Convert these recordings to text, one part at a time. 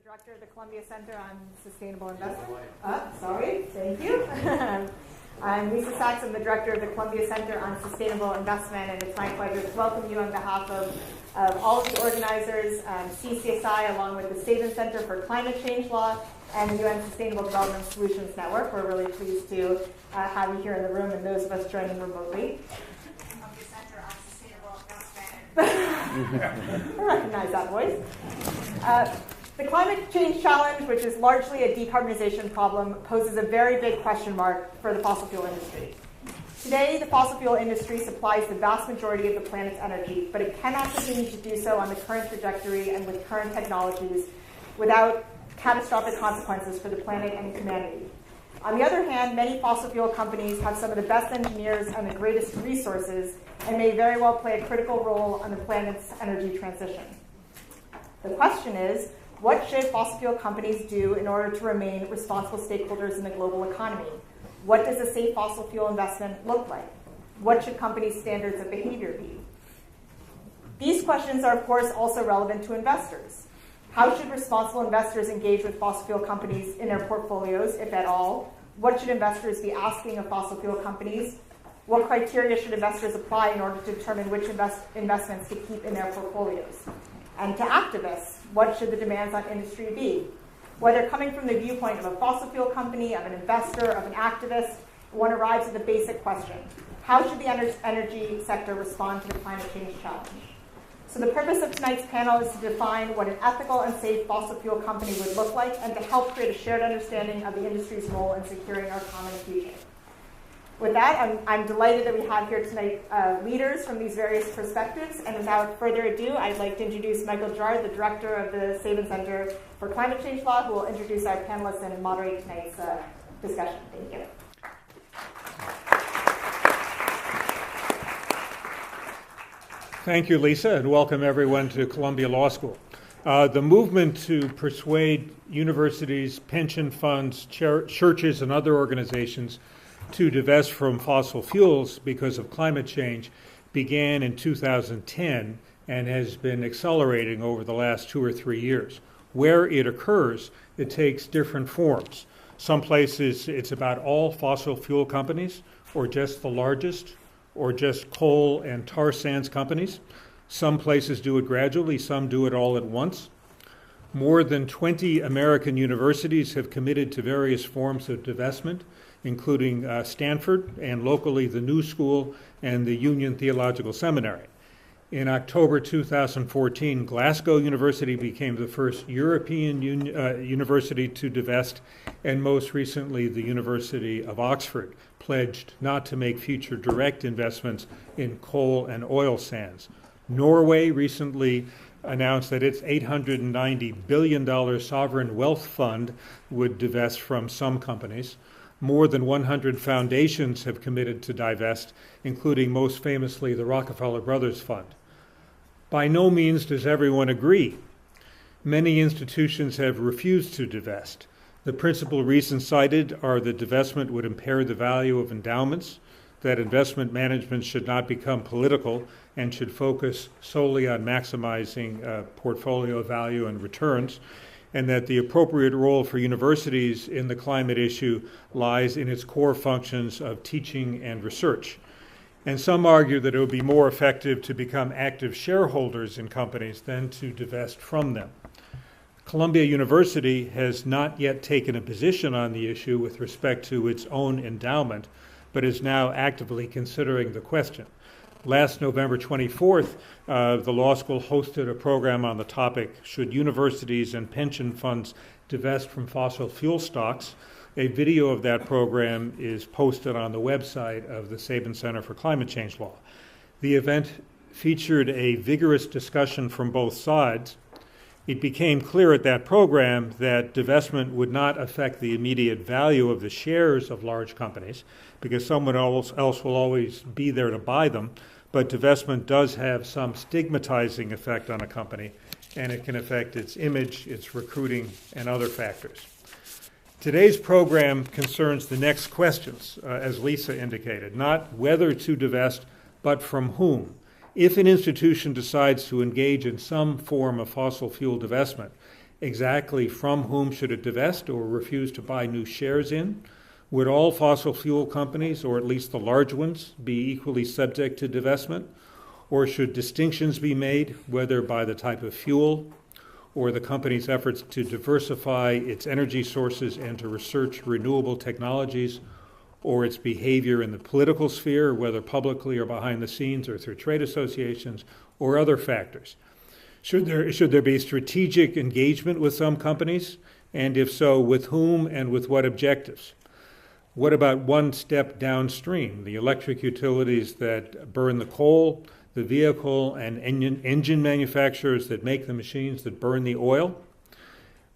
Director of the Columbia Center on Sustainable Investment. Sorry, thank you. I'm Lisa Sachs. I'm the Director of the Columbia Center on Sustainable Investment, and it's my pleasure to welcome you on behalf of all of the organizers, CCSI, along with the Sabin Center for Climate Change Law and the UN Sustainable Development Solutions Network. We're really pleased to have you here in the room and those of us joining remotely. Columbia Center on Sustainable Investment. I recognize that voice. The climate change challenge, which is largely a decarbonization problem, poses a very big question mark for the fossil fuel industry. Today, the fossil fuel industry supplies the vast majority of the planet's energy, but it cannot continue to do so on the current trajectory and with current technologies without catastrophic consequences for the planet and humanity. On the other hand, many fossil fuel companies have some of the best engineers and the greatest resources and may very well play a critical role on the planet's energy transition. The question is, what should fossil fuel companies do in order to remain responsible stakeholders in the global economy? What does a safe fossil fuel investment look like? What should companies' standards of behavior be? These questions are, of course, also relevant to investors. How should responsible investors engage with fossil fuel companies in their portfolios, if at all? What should investors be asking of fossil fuel companies? What criteria should investors apply in order to determine which investments to keep in their portfolios? And to activists, what should the demands on industry be? Whether coming from the viewpoint of a fossil fuel company, of an investor, of an activist, one arrives at the basic question: how should the energy sector respond to the climate change challenge? So the purpose of tonight's panel is to define what an ethical and safe fossil fuel company would look like and to help create a shared understanding of the industry's role in securing our common future. With that, I'm delighted that we have here tonight leaders from these various perspectives. And without further ado, I'd like to introduce Michael Girard, the director of the Sabin Center for Climate Change Law, who will introduce our panelists and moderate tonight's discussion. Thank you. Thank you, Lisa, and welcome everyone to Columbia Law School. The movement to persuade universities, pension funds, churches, and other organizations to divest from fossil fuels because of climate change began in 2010 and has been accelerating over the last 2 or 3 years. Where it occurs, it takes different forms. Some places it's about all fossil fuel companies, or just the largest, or just coal and tar sands companies. Some places do it gradually, some do it all at once. More than 20 American universities have committed to various forms of divestment, including Stanford and locally the New School and the Union Theological Seminary. In October 2014, Glasgow University became the first European university to divest, and most recently the University of Oxford pledged not to make future direct investments in coal and oil sands. Norway recently announced that its $890 billion sovereign wealth fund would divest from some companies. More than 100 foundations have committed to divest, including most famously the Rockefeller Brothers Fund. By no means does everyone agree. Many institutions have refused to divest. The principal reasons cited are that divestment would impair the value of endowments, that investment management should not become political and should focus solely on maximizing portfolio value and returns, and that the appropriate role for universities in the climate issue lies in its core functions of teaching and research. And some argue that it would be more effective to become active shareholders in companies than to divest from them. Columbia University has not yet taken a position on the issue with respect to its own endowment, but is now actively considering the question. Last November 24th, the law school hosted a program on the topic, Should Universities and Pension Funds Divest from Fossil Fuel Stocks? A video of that program is posted on the website of the Sabin Center for Climate Change Law. The event featured a vigorous discussion from both sides. It became clear at that program that divestment would not affect the immediate value of the shares of large companies, because someone else will always be there to buy them. But divestment does have some stigmatizing effect on a company, and it can affect its image, its recruiting, and other factors. Today's program concerns the next questions, as Lisa indicated, not whether to divest, but from whom. If an institution decides to engage in some form of fossil fuel divestment, exactly from whom should it divest or refuse to buy new shares in? Would all fossil fuel companies, or at least the large ones, be equally subject to divestment? Or should distinctions be made, whether by the type of fuel or the company's efforts to diversify its energy sources and to research renewable technologies, or its behavior in the political sphere, whether publicly or behind the scenes or through trade associations, or other factors? Should there be strategic engagement with some companies? And if so, with whom and with what objectives? What about one step downstream, the electric utilities that burn the coal, the vehicle and engine manufacturers that make the machines that burn the oil?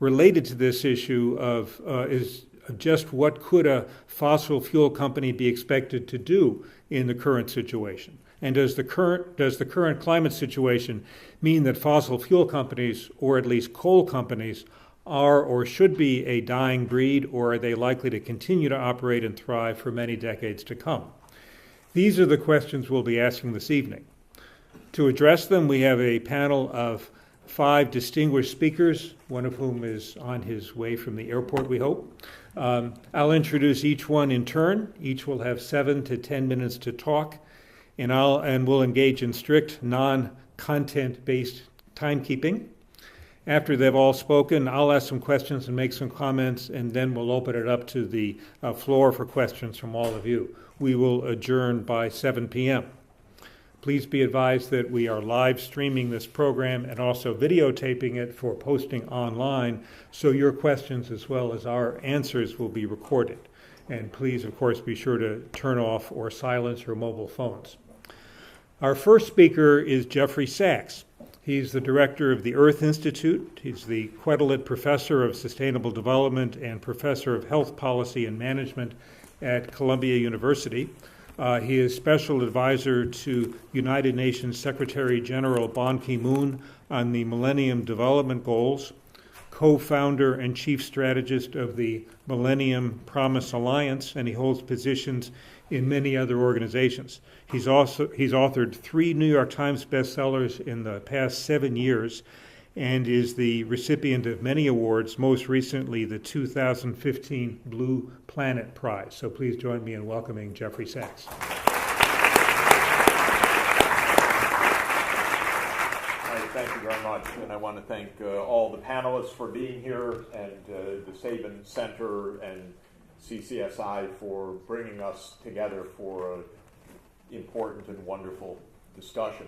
Related to this issue is just what could a fossil fuel company be expected to do in the current situation? And does the current climate situation mean that fossil fuel companies, or at least coal companies, are or should be a dying breed, or are they likely to continue to operate and thrive for many decades to come? These are the questions we'll be asking this evening. To address them, we have a panel of 5 distinguished speakers, one of whom is on his way from the airport, we hope. I'll introduce each one in turn. Each will have 7 to 10 minutes to talk, and we'll engage in strict non-content-based timekeeping. After they've all spoken, I'll ask some questions and make some comments, and then we'll open it up to the floor for questions from all of you. We will adjourn by 7 p.m. Please be advised that we are live streaming this program and also videotaping it for posting online, so your questions as well as our answers will be recorded. And please, of course, be sure to turn off or silence your mobile phones. Our first speaker is Jeffrey Sachs. He's the director of the Earth Institute. He's the Quetelet Professor of Sustainable Development and Professor of Health Policy and Management at Columbia University. He is special advisor to United Nations Secretary General Ban Ki-moon on the Millennium Development Goals, co-founder and chief strategist of the Millennium Promise Alliance, and he holds positions in many other organizations. He's authored 3 New York Times bestsellers in the past 7 years and is the recipient of many awards, most recently the 2015 Blue Planet Prize. So please join me in welcoming Jeffrey Sachs. Thank you very much, and I want to thank all the panelists for being here, and the Sabin Center and CCSI for bringing us together for an important and wonderful discussion.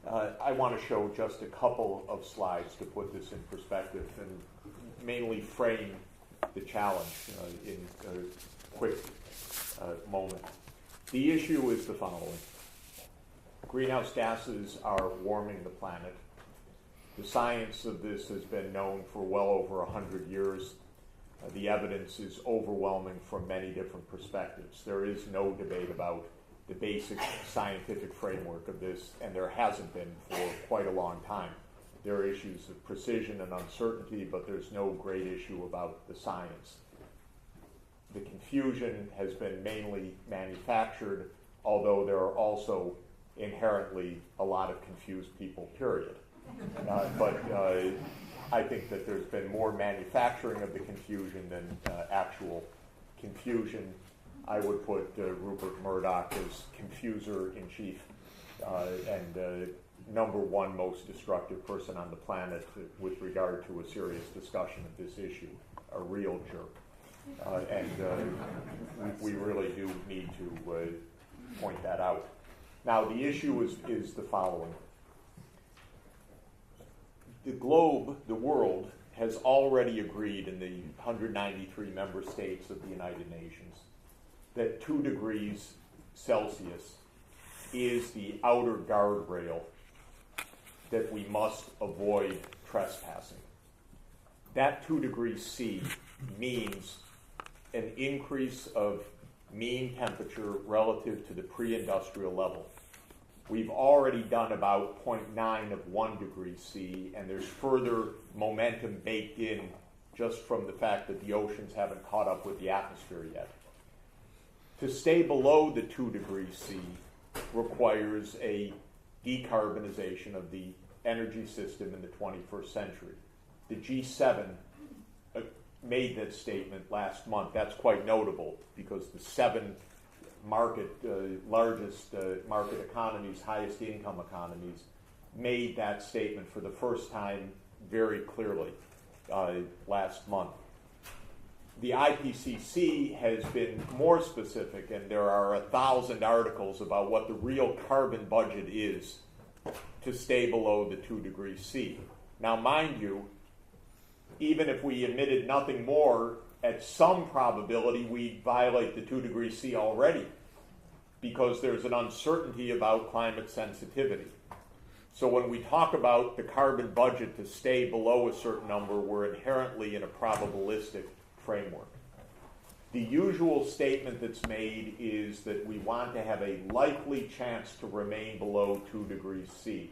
I want to show just a couple of slides to put this in perspective and mainly frame the challenge in a quick moment. The issue is the following. Greenhouse gases are warming the planet. The science of this has been known for well over 100 years. The evidence is overwhelming from many different perspectives. There is no debate about the basic scientific framework of this, and there hasn't been for quite a long time. There are issues of precision and uncertainty, but there's no great issue about the science. The confusion has been mainly manufactured, although there are also inherently a lot of confused people, period. But I think that there's been more manufacturing of the confusion than actual confusion. I would put Rupert Murdoch as confuser-in-chief and number 1 most destructive person on the planet with regard to a serious discussion of this issue, a real jerk. And we really do need to point that out. Now, the issue is the following. The globe, the world, has already agreed in the 193 member states of the United Nations that 2 degrees Celsius is the outer guardrail that we must avoid trespassing. That 2 degrees C means an increase of mean temperature relative to the pre-industrial level. We've already done about 0.9 of 1 degree C, and there's further momentum baked in just from the fact that the oceans haven't caught up with the atmosphere yet. To stay below the 2 degrees C requires a decarbonization of the energy system in the 21st century. the G7 made that statement last month. That's quite notable because the seven largest market economies, highest income economies, made that statement for the first time very clearly last month. The IPCC has been more specific, and there are 1,000 articles about what the real carbon budget is to stay below the 2 degrees C. Now, mind you, even if we emitted nothing more, at some probability we'd violate the 2 degrees C already, because there's an uncertainty about climate sensitivity. So when we talk about the carbon budget to stay below a certain number, we're inherently in a probabilistic framework. The usual statement that's made is that we want to have a likely chance to remain below 2 degrees C.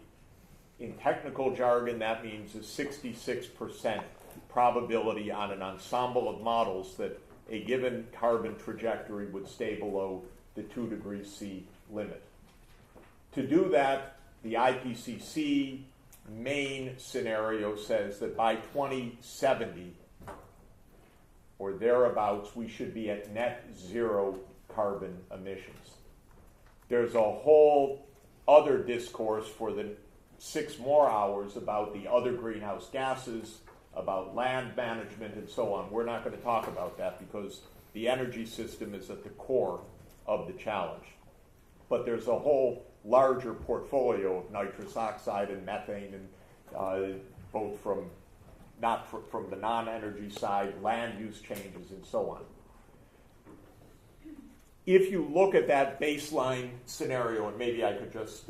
In technical jargon, that means a 66% probability on an ensemble of models that a given carbon trajectory would stay below the 2 degrees C limit. To do that, the IPCC main scenario says that by 2070 or thereabouts, we should be at net zero carbon emissions. There's a whole other discourse for the 6 more hours about the other greenhouse gases, about land management, and so on. We're not going to talk about that because the energy system is at the core of the challenge. But there's a whole larger portfolio of nitrous oxide and methane, and both from the non-energy side, land use changes, and so on. If you look at that baseline scenario, and maybe I could just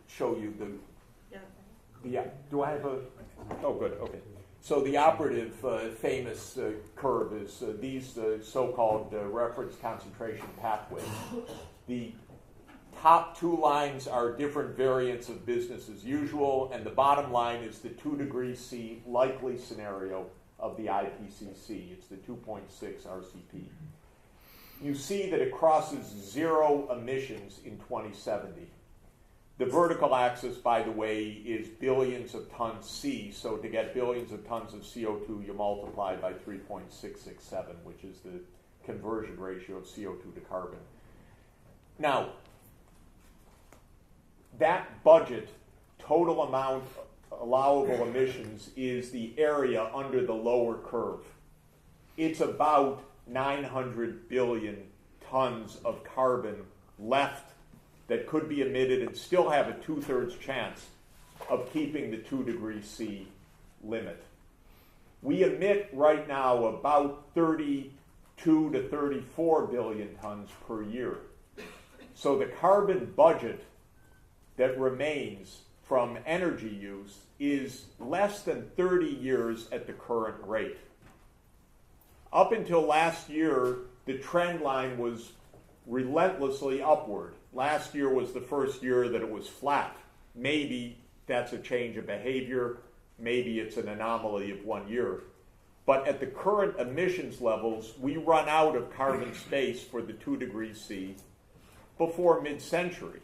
show you do I have a? Oh, good. Okay. So the operative famous curve is these so-called reference concentration pathways. The top 2 lines are different variants of business as usual, and the bottom line is the 2 degrees C likely scenario of the IPCC. It's the 2.6 RCP. You see that it crosses 0 emissions in 2070. The vertical axis, by the way, is billions of tons C, so to get billions of tons of CO2, you multiply by 3.667, which is the conversion ratio of CO2 to carbon. Now, that budget, total amount allowable emissions, is the area under the lower curve. It's about 900 billion tons of carbon left that could be emitted and still have a 2/3 chance of keeping the 2 degrees C limit. We emit right now about 32 to 34 billion tons per year. So the carbon budget that remains from energy use is less than 30 years at the current rate. Up until last year, the trend line was relentlessly upward. Last year was the first year that it was flat. Maybe that's a change of behavior. Maybe it's an anomaly of 1 year. But at the current emissions levels, we run out of carbon space for the 2 degrees C before mid-century.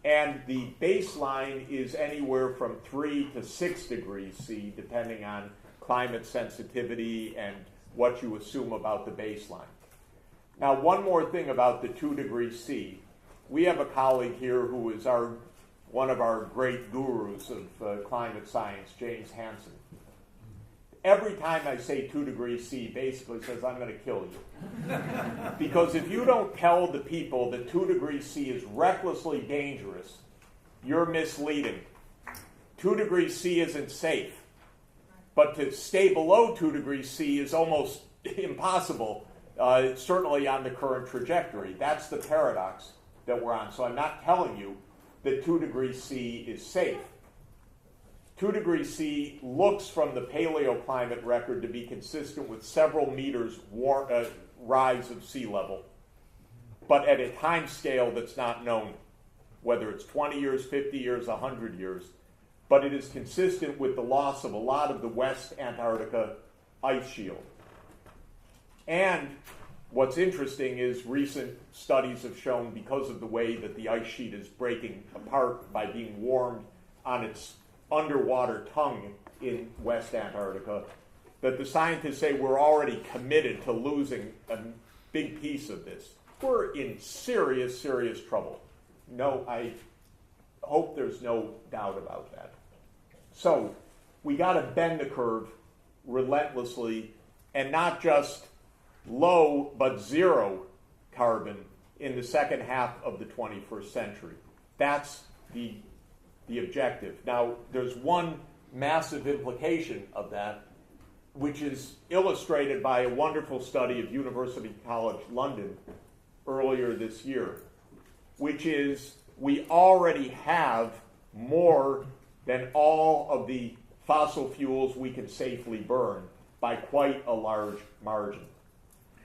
And the baseline is anywhere from 3 to 6 degrees C, depending on climate sensitivity and what you assume about the baseline. Now, one more thing about the 2 degrees C. We have a colleague here who is one of our great gurus of climate science, James Hansen. Every time I say 2 degrees C, basically says, I'm going to kill you. Because if you don't tell the people that 2 degrees C is recklessly dangerous, you're misleading. 2 degrees C isn't safe. But to stay below 2 degrees C is almost impossible, certainly on the current trajectory. That's the paradox that we're on. So I'm not telling you that 2 degrees C is safe. 2 degrees C looks from the paleoclimate record to be consistent with several meters rise of sea level, but at a time scale that's not known, whether it's 20 years, 50 years, 100 years. But it is consistent with the loss of a lot of the West Antarctica ice shield. And what's interesting is recent studies have shown, because of the way that the ice sheet is breaking apart by being warmed on its underwater tongue in West Antarctica, that the scientists say we're already committed to losing a big piece of this. We're in serious, serious trouble. No, I hope there's no doubt about that. So we got to bend the curve relentlessly, and not just low but zero carbon in the second half of the 21st century. That's the objective. Now, there's one massive implication of that, which is illustrated by a wonderful study of University College London earlier this year, which is we already have more than all of the fossil fuels we can safely burn by quite a large margin.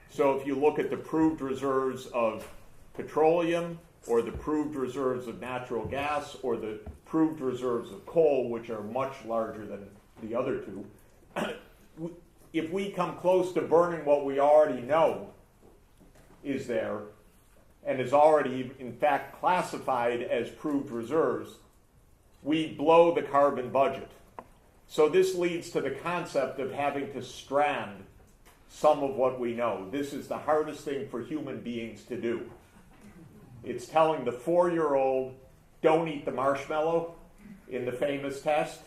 So if you look at the proved reserves of petroleum, or the proved reserves of natural gas, or the proved reserves of coal, which are much larger than the other two, if we come close to burning what we already know is there, and is already, in fact, classified as proved reserves, we blow the carbon budget. So this leads to the concept of having to strand some of what we know. This is the hardest thing for human beings to do. It's telling the 4-year-old, don't eat the marshmallow in the famous test.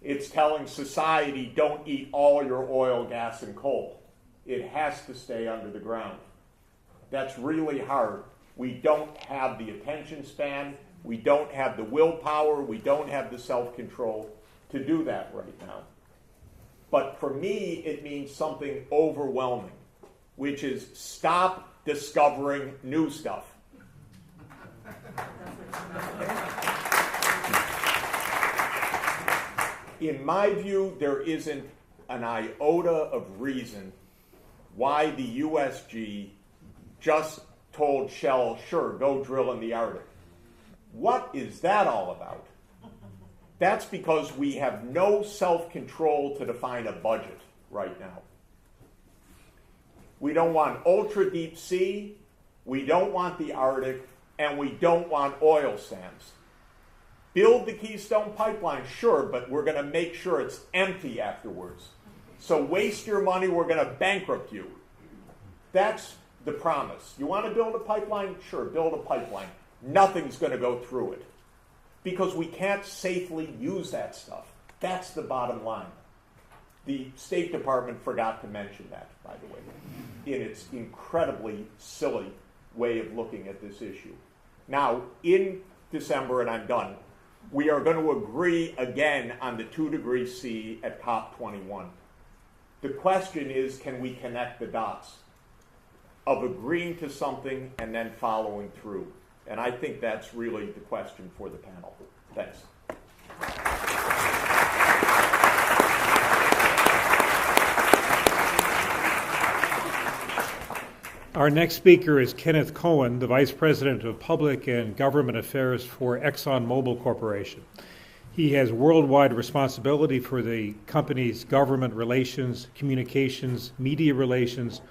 It's telling society, don't eat all your oil, gas, and coal. It has to stay under the ground. That's really hard. We don't have the attention span. We don't have the willpower. We don't have the self-control to do that right now. But for me, it means something overwhelming, which is stop discovering new stuff. In my view, there isn't an iota of reason why the USG just told Shell, sure, go drill in the Arctic. What is that all about? That's because we have no self-control to define a budget right now. We don't want ultra deep sea, we don't want the Arctic, and we don't want oil sands. Build the Keystone Pipeline, sure, but we're going to make sure it's empty afterwards. So waste your money, we're going to bankrupt you. That's the promise. You want to build a pipeline? Sure, build a pipeline. Nothing's going to go through it because we can't safely use that stuff. That's the bottom line. The State Department forgot to mention that, by the way, in its incredibly silly way of looking at this issue. Now, in December, and I'm done, we are going to agree again on the 2 degrees C at COP21. The question is, can we connect the dots of agreeing to something and then following through? And I think that's really the question for the panel. Thanks. Our next speaker is Kenneth Cohen, the Vice President of Public and Government Affairs for ExxonMobil Corporation. He has worldwide responsibility for the company's government relations, communications, media relations,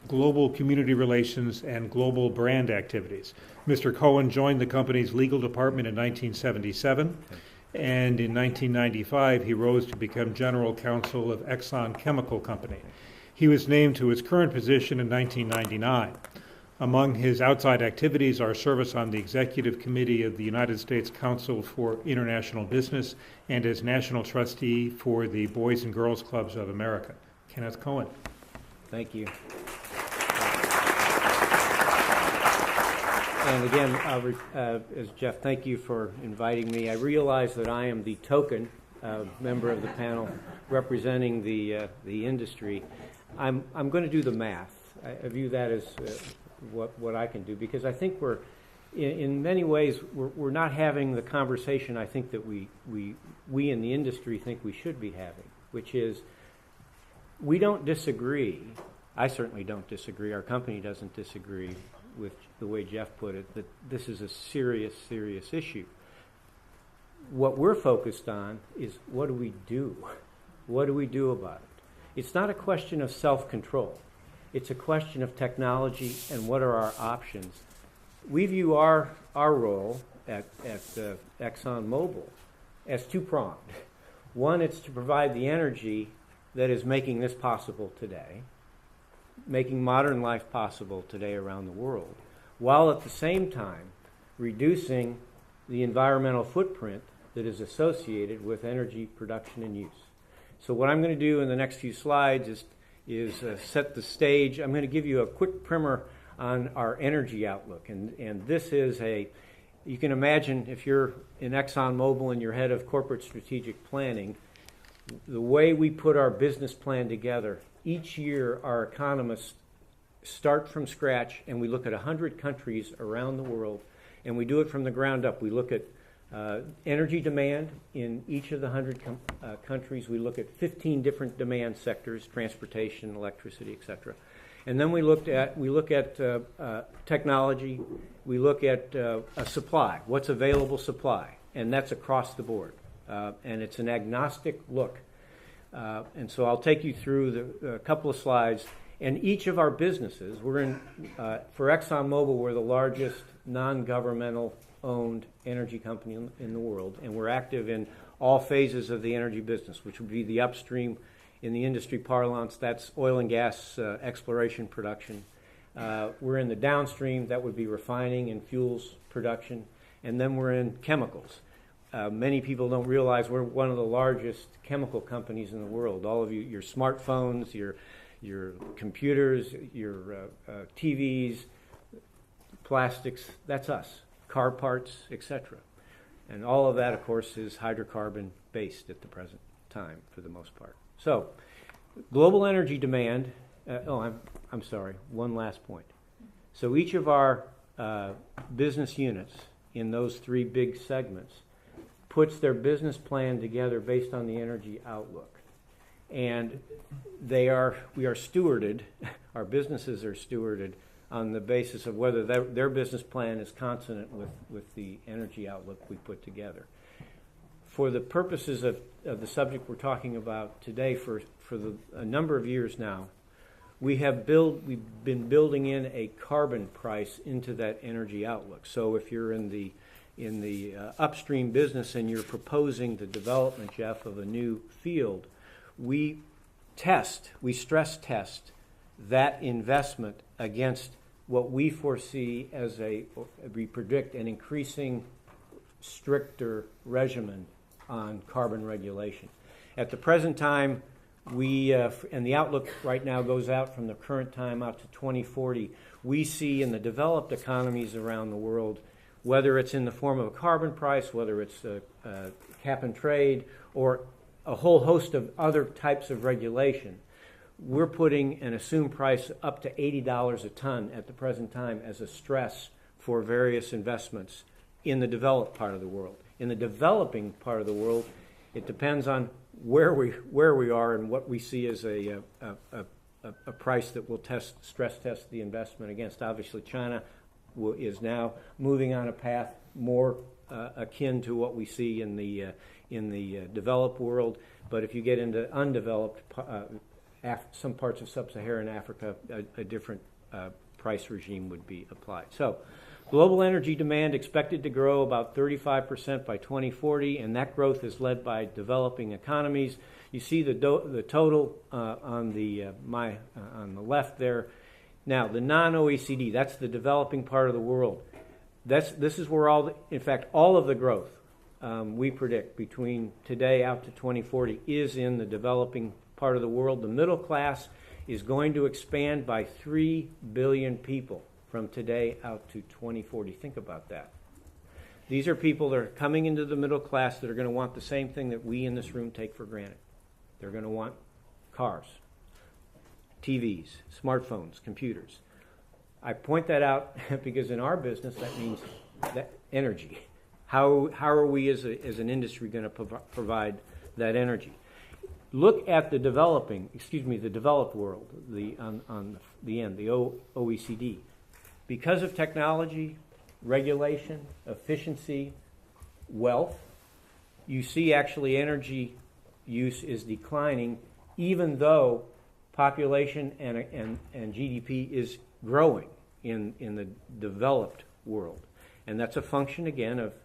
global community relations, and global brand activities. Mr. Cohen joined the company's legal department in 1977, and in 1995 he rose to become general counsel of Exxon Chemical Company. He was named to his current position in 1999. Among his outside activities are service on the Executive Committee of the United States Council for International Business and as National Trustee for the Boys and Girls Clubs of America. Kenneth Cohen. Thank you. And again, as Jeff, thank you for inviting me. I realize that I am the token member of the panel representing the industry. I'm going to do the math. I view that as what I can do, because I think we're, in many ways, we're not having the conversation I think that we in the industry think we should be having, which is we don't disagree. I certainly don't disagree. Our company doesn't disagree with the way Jeff put it, that this is a serious, serious issue. What we're focused on is what do we do? What do we do about it? It's not a question of self-control. It's a question of technology and what are our options. We view our role at ExxonMobil as two-pronged. One, it's to provide the energy that is making this possible today, making modern life possible today around the world, while at the same time reducing the environmental footprint that is associated with energy production and use. So what I'm going to do in the next few slides is set the stage. I'm going to give you a quick primer on our energy outlook. And this is you can imagine if you're in ExxonMobil and you're head of corporate strategic planning, the way we put our business plan together, each year our economists start from scratch and we look at 100 countries around the world, and we do it from the ground up. We look at energy demand in each of the 100 countries. We look at 15 different demand sectors: transportation, electricity, etc. And then we look at technology. We look at a supply, what's available supply, and that's across the board. And it's an agnostic look. And so I'll take you through a couple of slides. And each of our businesses, for ExxonMobil, we're the largest non-governmental owned energy company in the world, and we're active in all phases of the energy business, which would be the upstream. In the industry parlance, that's oil and gas exploration production. We're in the downstream, that would be refining and fuels production, and then we're in chemicals. Many people don't realize we're one of the largest chemical companies in the world. All of you, your smartphones, your computers, your TVs, plastics, that's us. Car parts, etc. And all of that, of course, is hydrocarbon-based at the present time for the most part. So, global energy demand, I'm sorry, one last point. So each of our business units in those three big segments puts their business plan together based on the energy outlook. And we are stewarded, our businesses are stewarded on the basis of whether their business plan is consonant with the energy outlook we put together. For the purposes of the subject we're talking about today, for a number of years now, we've been building in a carbon price into that energy outlook. So if you're in the upstream business and you're proposing the development, Jeff, of a new field, we stress test that investment against what we foresee as we predict an increasing, stricter regimen on carbon regulation. At the present time, and the outlook right now goes out from the current time out to 2040, we see in the developed economies around the world, whether it's in the form of a carbon price, whether it's a cap and trade, or a whole host of other types of regulation, we're putting an assumed price up to $80 a ton at the present time as a stress for various investments in the developed part of the world. In the developing part of the world, it depends on where we are and what we see as a price that will stress test the investment against. Obviously, China is now moving on a path more akin to what we see in the developed world. But if you get into undeveloped some parts of sub-Saharan Africa, a different price regime would be applied. So, global energy demand expected to grow about 35% by 2040, and that growth is led by developing economies. You see the total on the left there. Now, the non-OECD, that's the developing part of the world. This is where all of the growth we predict between today out to 2040 is in the developing part of the world. The middle class is going to expand by 3 billion people from today out to 2040. Think about that. These are people that are coming into the middle class that are going to want the same thing that we in this room take for granted. They're going to want cars, TVs, smartphones, computers. I point that out because in our business that means that energy. How are we as an industry going to provide that energy? Look at the developed world, on the end, the OECD. Because of technology, regulation, efficiency, wealth, you see actually energy use is declining, even though population and GDP is growing in the developed world. And that's a function, again, of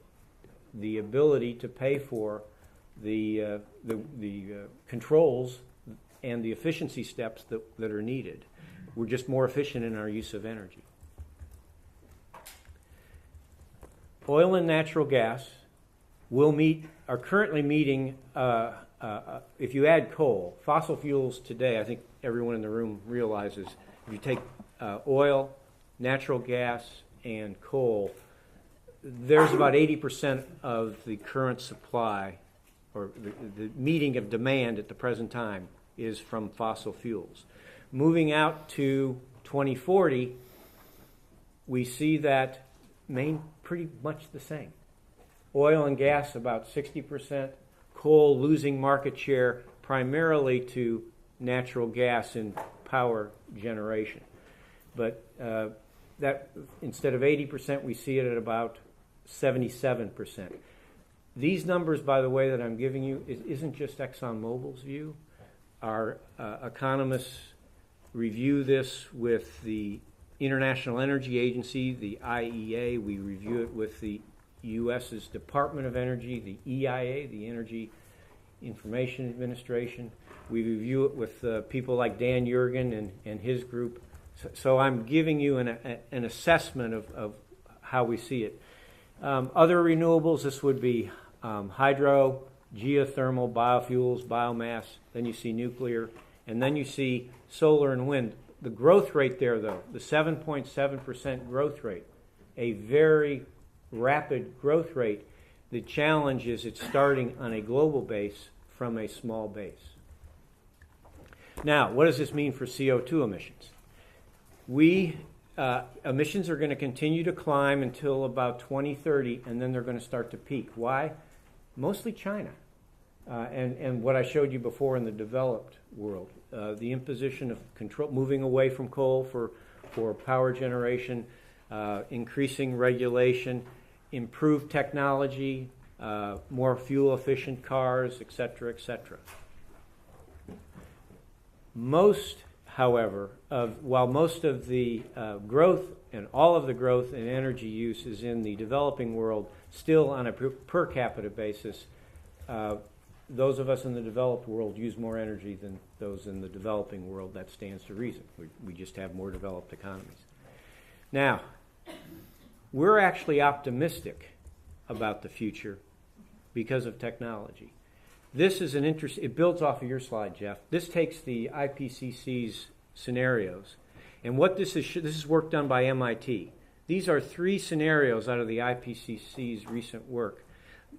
the ability to pay for the controls and the efficiency steps that are needed. We're just more efficient in our use of energy. Oil and natural gas are currently meeting, if you add coal, fossil fuels today, I think everyone in the room realizes, if you take oil, natural gas, and coal, there's about 80% of the current supply, or the meeting of demand at the present time, is from fossil fuels. Moving out to 2040, we see that pretty much the same. Oil and gas about 60%, coal losing market share primarily to natural gas in power generation. But that instead of 80%, we see it at about 77%. These numbers, by the way, that I'm giving you isn't just ExxonMobil's view. Our economists review this with the International Energy Agency, the IEA. We review it with the U.S.'s Department of Energy, the EIA, the Energy Information Administration. We review it with people like Dan Yergin and his group. So I'm giving you an assessment of how we see it. Other renewables, this would be hydro, geothermal, biofuels, biomass. Then you see nuclear. And then you see solar and wind. The growth rate there, though, the 7.7% growth rate, a very rapid growth rate. The challenge is it's starting on a global base from a small base. Now, what does this mean for CO2 emissions? Emissions are going to continue to climb until about 2030, and then they're going to start to peak. Why? Mostly China. And what I showed you before in the developed world, the imposition of control, moving away from coal for power generation, increasing regulation, improved technology, more fuel-efficient cars, et cetera, et cetera. While most of the growth and all of the growth in energy use is in the developing world, still on a per capita basis, those of us in the developed world use more energy than those in the developing world. That stands to reason. We just have more developed economies. Now, we're actually optimistic about the future because of technology. This is it builds off of your slide, Jeff. This takes the IPCC's scenarios. And what this is work done by MIT. These are 3 scenarios out of the IPCC's recent work.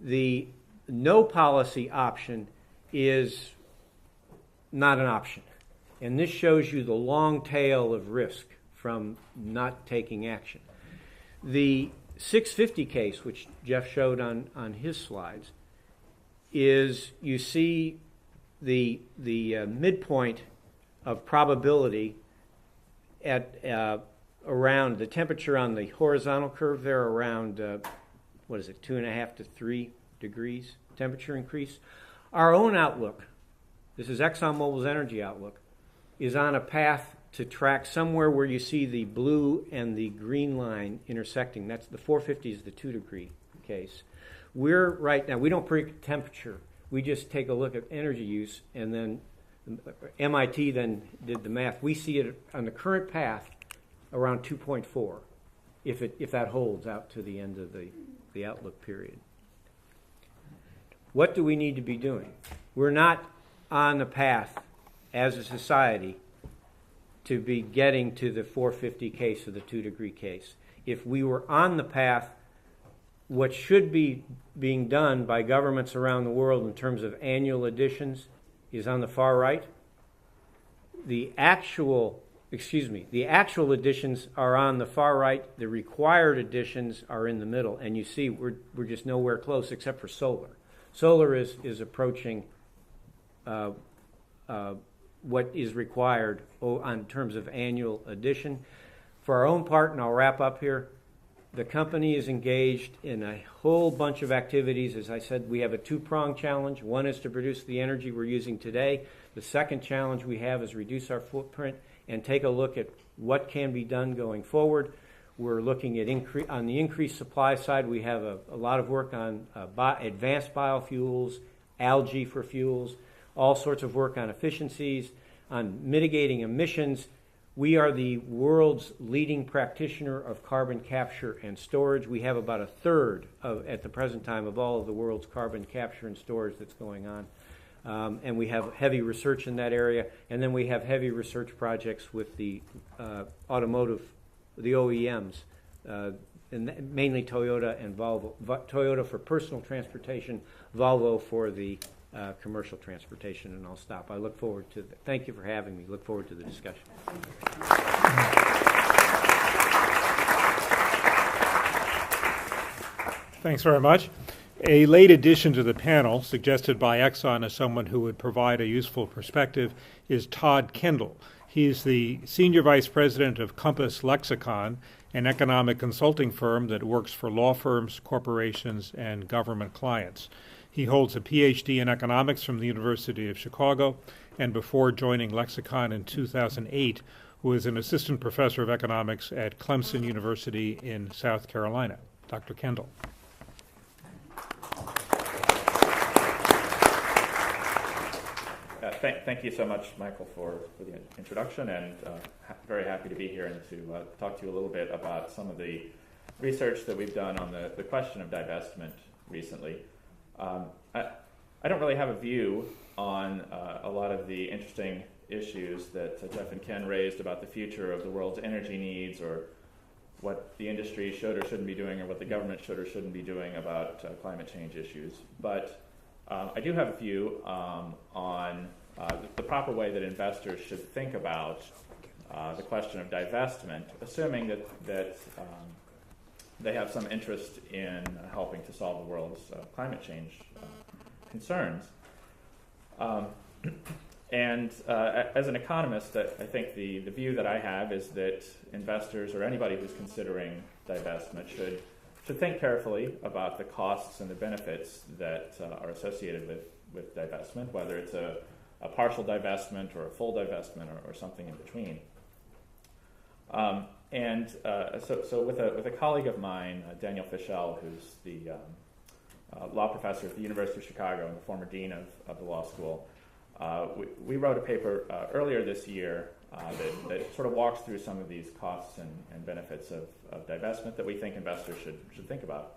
The no policy option is not an option. And this shows you the long tail of risk from not taking action. The 650 case, which Jeff showed on his slides, is you see the midpoint of probability at around the temperature on the horizontal curve there around 2.5 to 3 degrees temperature increase. Our own outlook, this is ExxonMobil's energy outlook, is on a path to track somewhere where you see the blue and the green line intersecting. That's the 450 is the 2 degree case. We're right now, we don't predict temperature. We just take a look at energy use, and then MIT then did the math. We see it on the current path around 2.4 if that holds out to the end of the outlook period. What do we need to be doing? We're not on the path as a society to be getting to the 450 case or the 2 degree case. If we were on the path, what should be being done by governments around the world in terms of annual additions is on the far right. The actual additions are on the far right. The required additions are in the middle. And you see we're just nowhere close except for solar. Solar is approaching what is required in terms of annual addition. For our own part, and I'll wrap up here, the company is engaged in a whole bunch of activities. As I said, we have a 2-pronged challenge. One is to produce the energy we're using today. The second challenge we have is reduce our footprint and take a look at what can be done going forward. We're looking at on the increased supply side. We have a lot of work on advanced biofuels, algae for fuels, all sorts of work on efficiencies, on mitigating emissions. We are the world's leading practitioner of carbon capture and storage. We have about a third at the present time of all of the world's carbon capture and storage that's going on. And we have heavy research in that area. And then we have heavy research projects with the automotive, the OEMs, and mainly Toyota and Volvo. Toyota for personal transportation, Volvo for the commercial transportation, and I'll stop. I look forward to thank you for having me. Look forward to the discussion. Thanks very much. A late addition to the panel, suggested by Exxon as someone who would provide a useful perspective, is Todd Kendall. He's the Senior Vice President of Compass Lexicon, an economic consulting firm that works for law firms, corporations, and government clients. He holds a PhD in economics from the University of Chicago, and before joining Lexicon in 2008, was an assistant professor of economics at Clemson University in South Carolina. Dr. Kendall. Thank you so much, Michael, for the introduction, and very happy to be here and to talk to you a little bit about some of the research that we've done on the question of divestment recently. I don't really have a view on a lot of the interesting issues that Jeff and Ken raised about the future of the world's energy needs, or what the industry should or shouldn't be doing, or what the government should or shouldn't be doing about climate change issues. But I do have a view on the proper way that investors should think about the question of divestment, assuming that they have some interest in helping to solve the world's climate change concerns. And as an economist, I think the view that I have is that investors, or anybody who's considering divestment, should think carefully about the costs and the benefits that are associated with divestment, whether it's a partial divestment or a full divestment or something in between. So with a colleague of mine, Daniel Fischel, who's the law professor at the University of Chicago and the former dean of the law school, we wrote a paper earlier this year that sort of walks through some of these costs and benefits of divestment that we think investors should think about.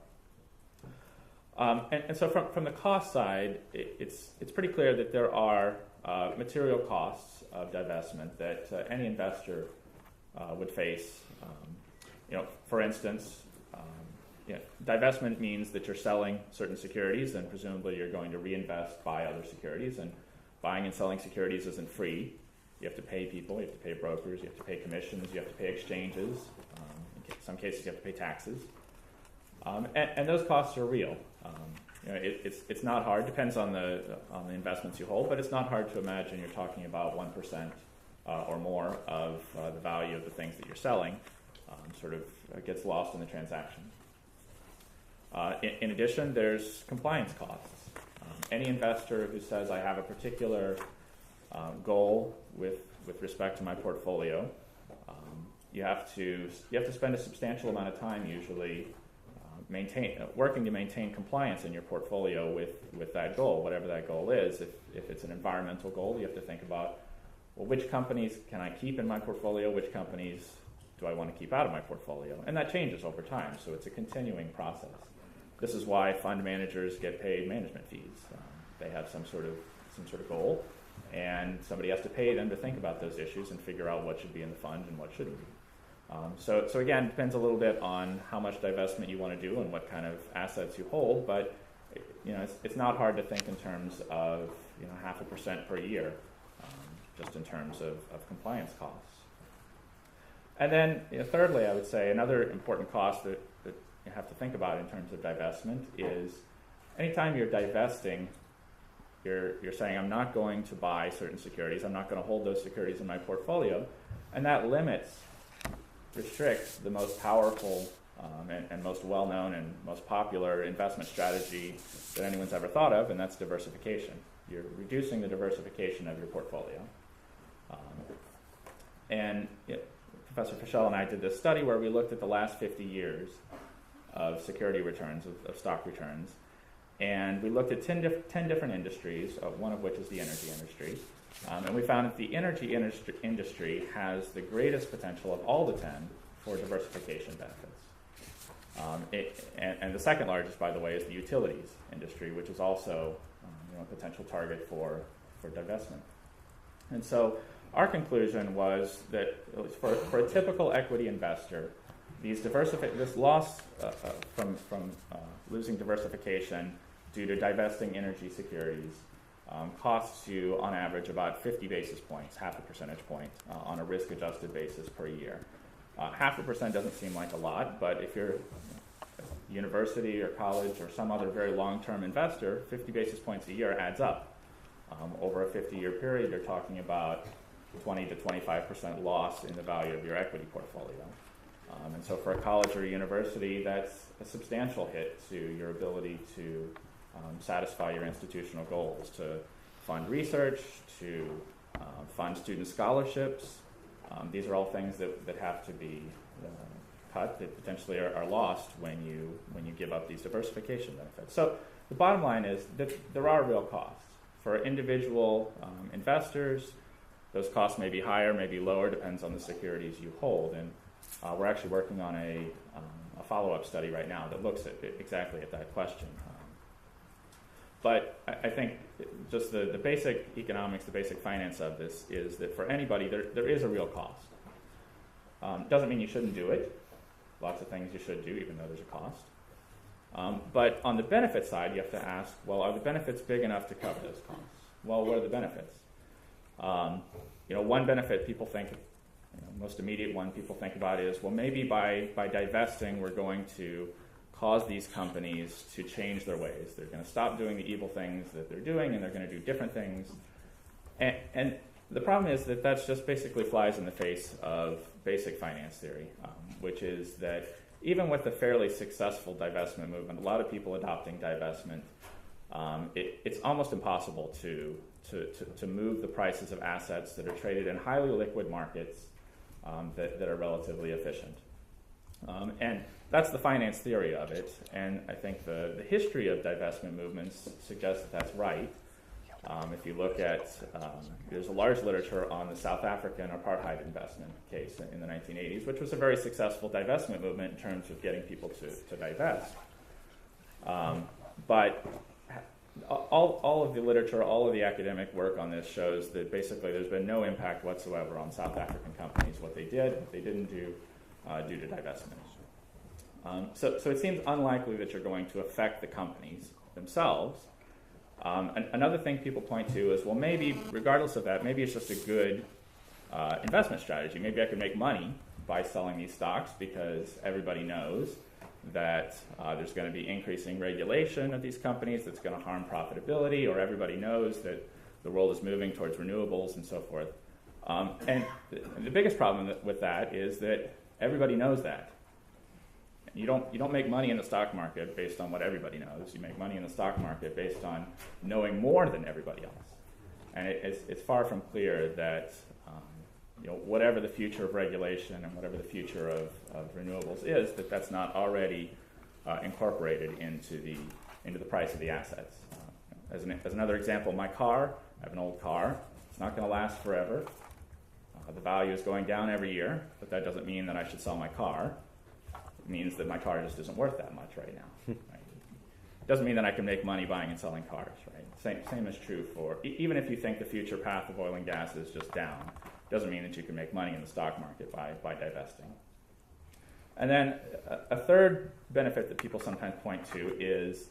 And so from the cost side, it's pretty clear that there are material costs of divestment that any investor would face. For instance, divestment means that you're selling certain securities, and presumably you're going to reinvest, buy other securities, and buying and selling securities isn't free. You have to pay people, you have to pay brokers, you have to pay commissions, you have to pay exchanges. In some cases, you have to pay taxes. And those costs are real. It's not hard, depends on the investments you hold, but it's not hard to imagine you're talking about 1% or more of the value of the things that you're selling sort of gets lost in the transaction. In addition, there's compliance costs. Any investor who says, I have a particular goal with respect to my portfolio, you have to spend a substantial amount of time usually working to maintain compliance in your portfolio with that goal, whatever that goal is. If it's an environmental goal, you have to think about, well, which companies can I keep in my portfolio? Which companies do I want to keep out of my portfolio? And that changes over time, so it's a continuing process. This is why fund managers get paid management fees. They have some sort of goal, and somebody has to pay them to think about those issues and figure out what should be in the fund and what shouldn't be. So again, it depends a little bit on how much divestment you want to do and what kind of assets you hold, but it's not hard to think in terms of 0.5% per year, just in terms of compliance costs. And then thirdly, I would say another important cost that you have to think about in terms of divestment is anytime you're divesting, you're saying, I'm not going to buy certain securities, I'm not going to hold those securities in my portfolio, and that restricts the most powerful and most well-known and most popular investment strategy that anyone's ever thought of, and that's diversification. You're reducing the diversification of your portfolio. Professor Fischel and I did this study where we looked at the last 50 years of security returns, of stock returns, And we looked at 10 different industries, one of which is the energy industry. And we found that the energy industry has the greatest potential of all the 10 for diversification benefits. And the second largest, by the way, is the utilities industry, which is also a potential target for divestment. And so our conclusion was that for a typical equity investor, this loss from losing diversification due to divesting energy securities costs you, on average, about 50 basis points, half a percentage point, on a risk-adjusted basis per year. Half a percent doesn't seem like a lot, but if you're a university or college or some other very long-term investor, 50 basis points a year adds up. Over a 50-year period, you're talking about 20 to 25% loss in the value of your equity portfolio. And so for a college or a university, that's a substantial hit to your ability to satisfy your institutional goals, to fund research, to fund student scholarships. These are all things that have to be cut, that potentially are lost when you give up these diversification benefits. So the bottom line is that there are real costs. For individual investors, those costs may be higher, may be lower, depends on the securities you hold. And we're actually working on a follow-up study right now that looks exactly at that question. But I think just the basic economics, the basic finance of this is that for anybody, there is a real cost. Doesn't mean you shouldn't do it. Lots of things you should do, even though there's a cost. But on the benefit side, you have to ask, well, are the benefits big enough to cover those costs? Well, what are the benefits? One benefit people think, most immediate one people think about is, well, maybe by divesting, we're going to cause these companies to change their ways. They're going to stop doing the evil things that they're doing, and they're going to do different things. And the problem is that that's just basically flies in the face of basic finance theory, which is that even with the fairly successful divestment movement, a lot of people adopting divestment, it's almost impossible to move the prices of assets that are traded in highly liquid markets that are relatively efficient. And that's the finance theory of it, and I think the history of divestment movements suggests that that's right. If you look at, there's a large literature on the South African apartheid investment case in the 1980s, which was a very successful divestment movement in terms of getting people to divest. But all of the literature, all of the academic work on this shows that basically there's been no impact whatsoever on South African companies. What they did, what they didn't do due to divestment. So it seems unlikely that you're going to affect the companies themselves. Another thing people point to is, well, maybe, regardless of that, maybe it's just a good investment strategy. Maybe I could make money by selling these stocks because everybody knows that there's going to be increasing regulation of these companies that's going to harm profitability, or everybody knows that the world is moving towards renewables and so forth. And the biggest problem with that is that everybody knows that. You don't make money in the stock market based on what everybody knows. You make money in the stock market based on knowing more than everybody else. And it's far from clear that whatever the future of regulation and whatever the future of renewables is, that's not already incorporated into the price of the assets. As another example, my car, I have an old car. It's not going to last forever. The value is going down every year, but that doesn't mean that I should sell my car. It means that my car just isn't worth that much right now. Right? It doesn't mean that I can make money buying and selling cars. Right? Same is true for, even if you think the future path of oil and gas is just down, it doesn't mean that you can make money in the stock market by divesting. And then a third benefit that people sometimes point to is,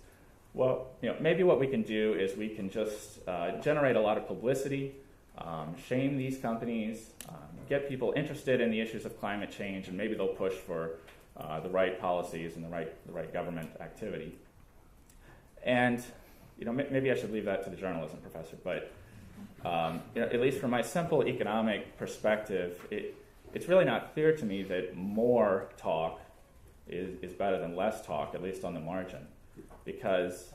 well, maybe what we can do is we can just generate a lot of publicity, shame these companies, get people interested in the issues of climate change, and maybe they'll push for the right policies and the right government activity. And maybe I should leave that to the journalism professor, but at least from my simple economic perspective, it's really not clear to me that more talk is better than less talk, at least on the margin, because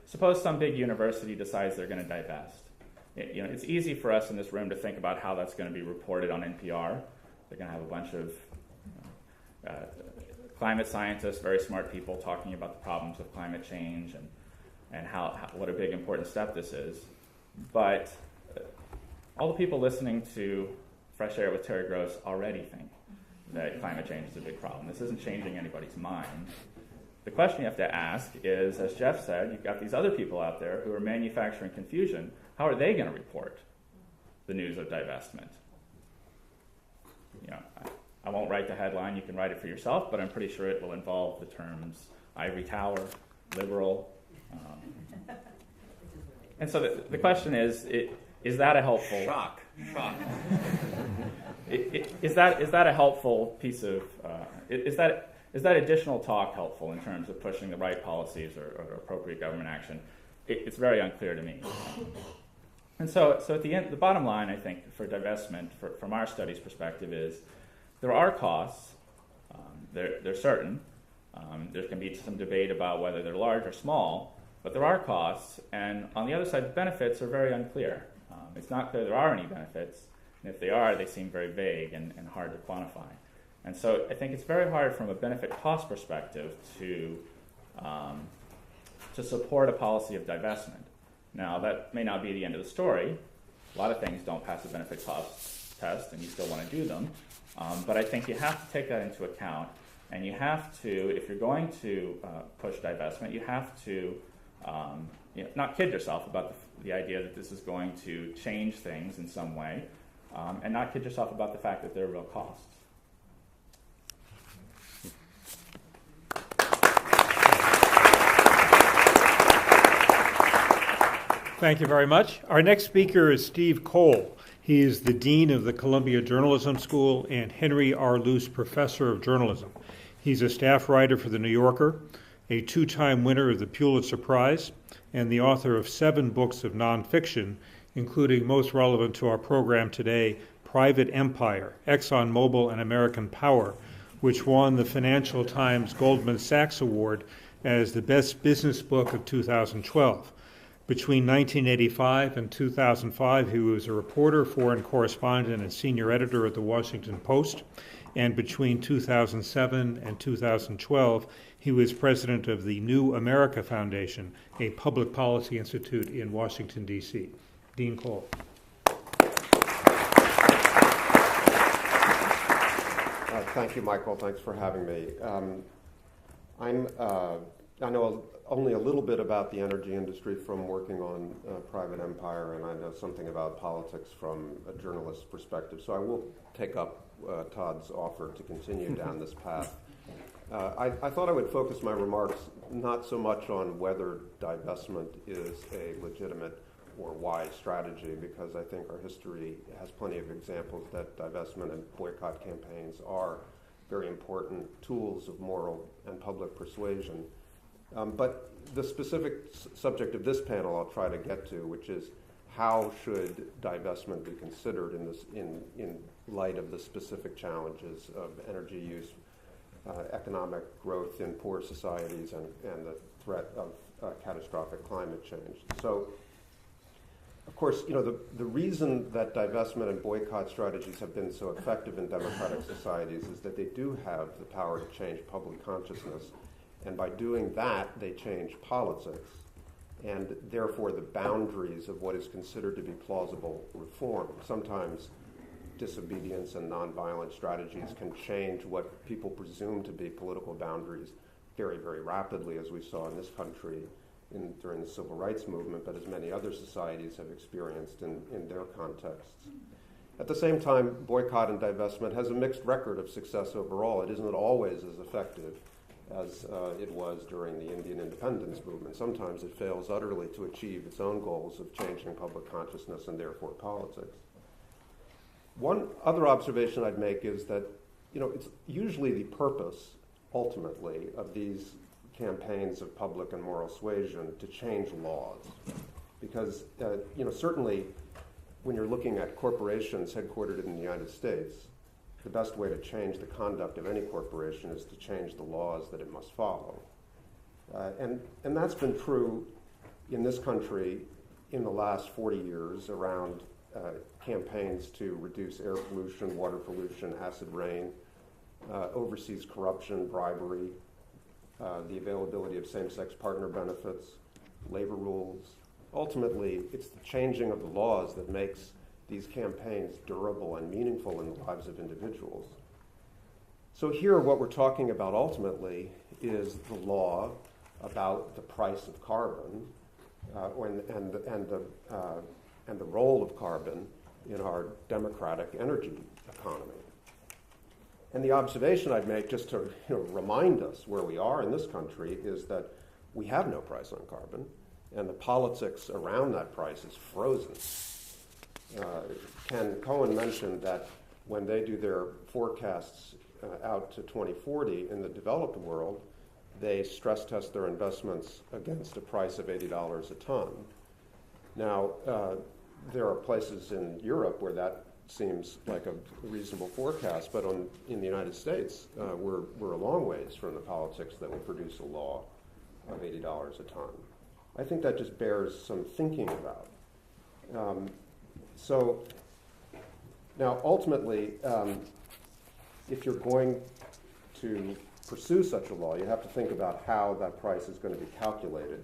suppose some big university decides they're going to divest. It's easy for us in this room to think about how that's going to be reported on NPR. They're going to have a bunch of climate scientists, very smart people talking about the problems of climate change and how what a big important step this is. But all the people listening to Fresh Air with Terry Gross already think that climate change is a big problem. This isn't changing anybody's mind. The question you have to ask is, as Jeff said, you've got these other people out there who are manufacturing confusion. How are they going to report the news of divestment? You know, I won't write the headline. You can write it for yourself, but I'm pretty sure it will involve the terms ivory tower, liberal. And so the question is that a helpful... Shock. Is that a helpful piece of... Is that additional talk helpful in terms of pushing the right policies or appropriate government action? It's very unclear to me. And so at the end, the bottom line, I think, for divestment, from our study's perspective, is there are costs. They're certain. There can be some debate about whether they're large or small, but there are costs. And on the other side, the benefits are very unclear. It's not clear there are any benefits. And if they are, they seem very vague and hard to quantify. And so I think it's very hard from a benefit-cost perspective to support a policy of divestment. Now, that may not be the end of the story. A lot of things don't pass the benefit-cost test, and you still want to do them. But I think you have to take that into account, and you have to, if you're going to push divestment, you have to not kid yourself about the idea that this is going to change things in some way, and not kid yourself about the fact that there are real costs. Thank you very much. Our next speaker is Steve Cole. He is the Dean of the Columbia Journalism School and Henry R. Luce Professor of Journalism. He's a staff writer for The New Yorker, a two-time winner of the Pulitzer Prize, and the author of 7 books of nonfiction, including, most relevant to our program today, Private Empire, ExxonMobil and American Power, which won the Financial Times Goldman Sachs Award as the best business book of 2012. Between 1985 and 2005, he was a reporter, foreign correspondent, and senior editor at the Washington Post. And between 2007 and 2012, he was president of the New America Foundation, a public policy institute in Washington, D.C. Dean Cole. Thank you, Michael. Thanks for having me. I know only a little bit about the energy industry from working on Private Empire, and I know something about politics from a journalist's perspective. So I will take up Todd's offer to continue down this path. I thought I would focus my remarks not so much on whether divestment is a legitimate or wise strategy, because I think our history has plenty of examples that divestment and boycott campaigns are very important tools of moral and public persuasion. But the specific subject of this panel I'll try to get to, which is how should divestment be considered in light of the specific challenges of energy use, economic growth in poor societies, and the threat of catastrophic climate change. So, of course, the reason that divestment and boycott strategies have been so effective in democratic societies is that they do have the power to change public consciousness. And by doing that, they change politics, and therefore the boundaries of what is considered to be plausible reform. Sometimes disobedience and nonviolent strategies can change what people presume to be political boundaries very, very rapidly, as we saw in this country during the Civil Rights Movement, but as many other societies have experienced in their contexts. At the same time, boycott and divestment has a mixed record of success overall. It isn't always as effective as it was during the Indian independence movement. Sometimes it fails utterly to achieve its own goals of changing public consciousness and therefore politics. One other observation I'd make is that, it's usually the purpose, ultimately, of these campaigns of public and moral suasion to change laws. Because, certainly when you're looking at corporations headquartered in the United States, the best way to change the conduct of any corporation is to change the laws that it must follow. And that's been true in this country in the last 40 years around campaigns to reduce air pollution, water pollution, acid rain, overseas corruption, bribery, the availability of same-sex partner benefits, labor rules. Ultimately, it's the changing of the laws that makes these campaigns durable and meaningful in the lives of individuals. So here, what we're talking about ultimately is the law about the price of carbon and the role of carbon in our democratic energy economy. And the observation I'd make, just to remind us where we are in this country, is that we have no price on carbon, and the politics around that price is frozen. Ken Cohen mentioned that when they do their forecasts out to 2040 in the developed world, they stress test their investments against a price of $80 a ton. Now, there are places in Europe where that seems like a reasonable forecast, but in the United States, we're a long ways from the politics that would produce a law of $80 a ton. I think that just bears some thinking about. So now, ultimately, if you're going to pursue such a law, you have to think about how that price is going to be calculated.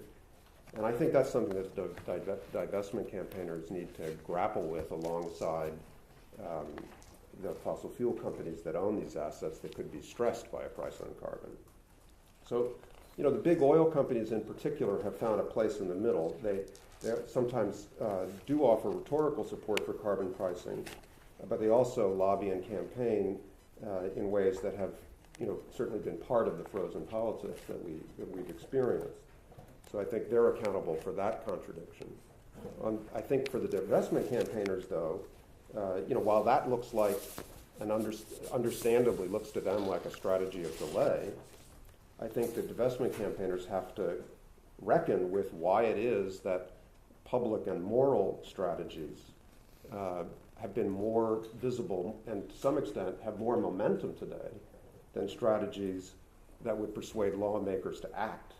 And I think that's something that divestment campaigners need to grapple with alongside the fossil fuel companies that own these assets that could be stressed by a price on carbon. So, the big oil companies in particular have found a place in the middle. They sometimes do offer rhetorical support for carbon pricing, but they also lobby and campaign in ways that have, certainly been part of the frozen politics that we've experienced. So I think they're accountable for that contradiction. I think for the divestment campaigners, though, while that looks like, and understandably looks to them like a strategy of delay, I think the divestment campaigners have to reckon with why it is that public and moral strategies have been more visible and to some extent have more momentum today than strategies that would persuade lawmakers to act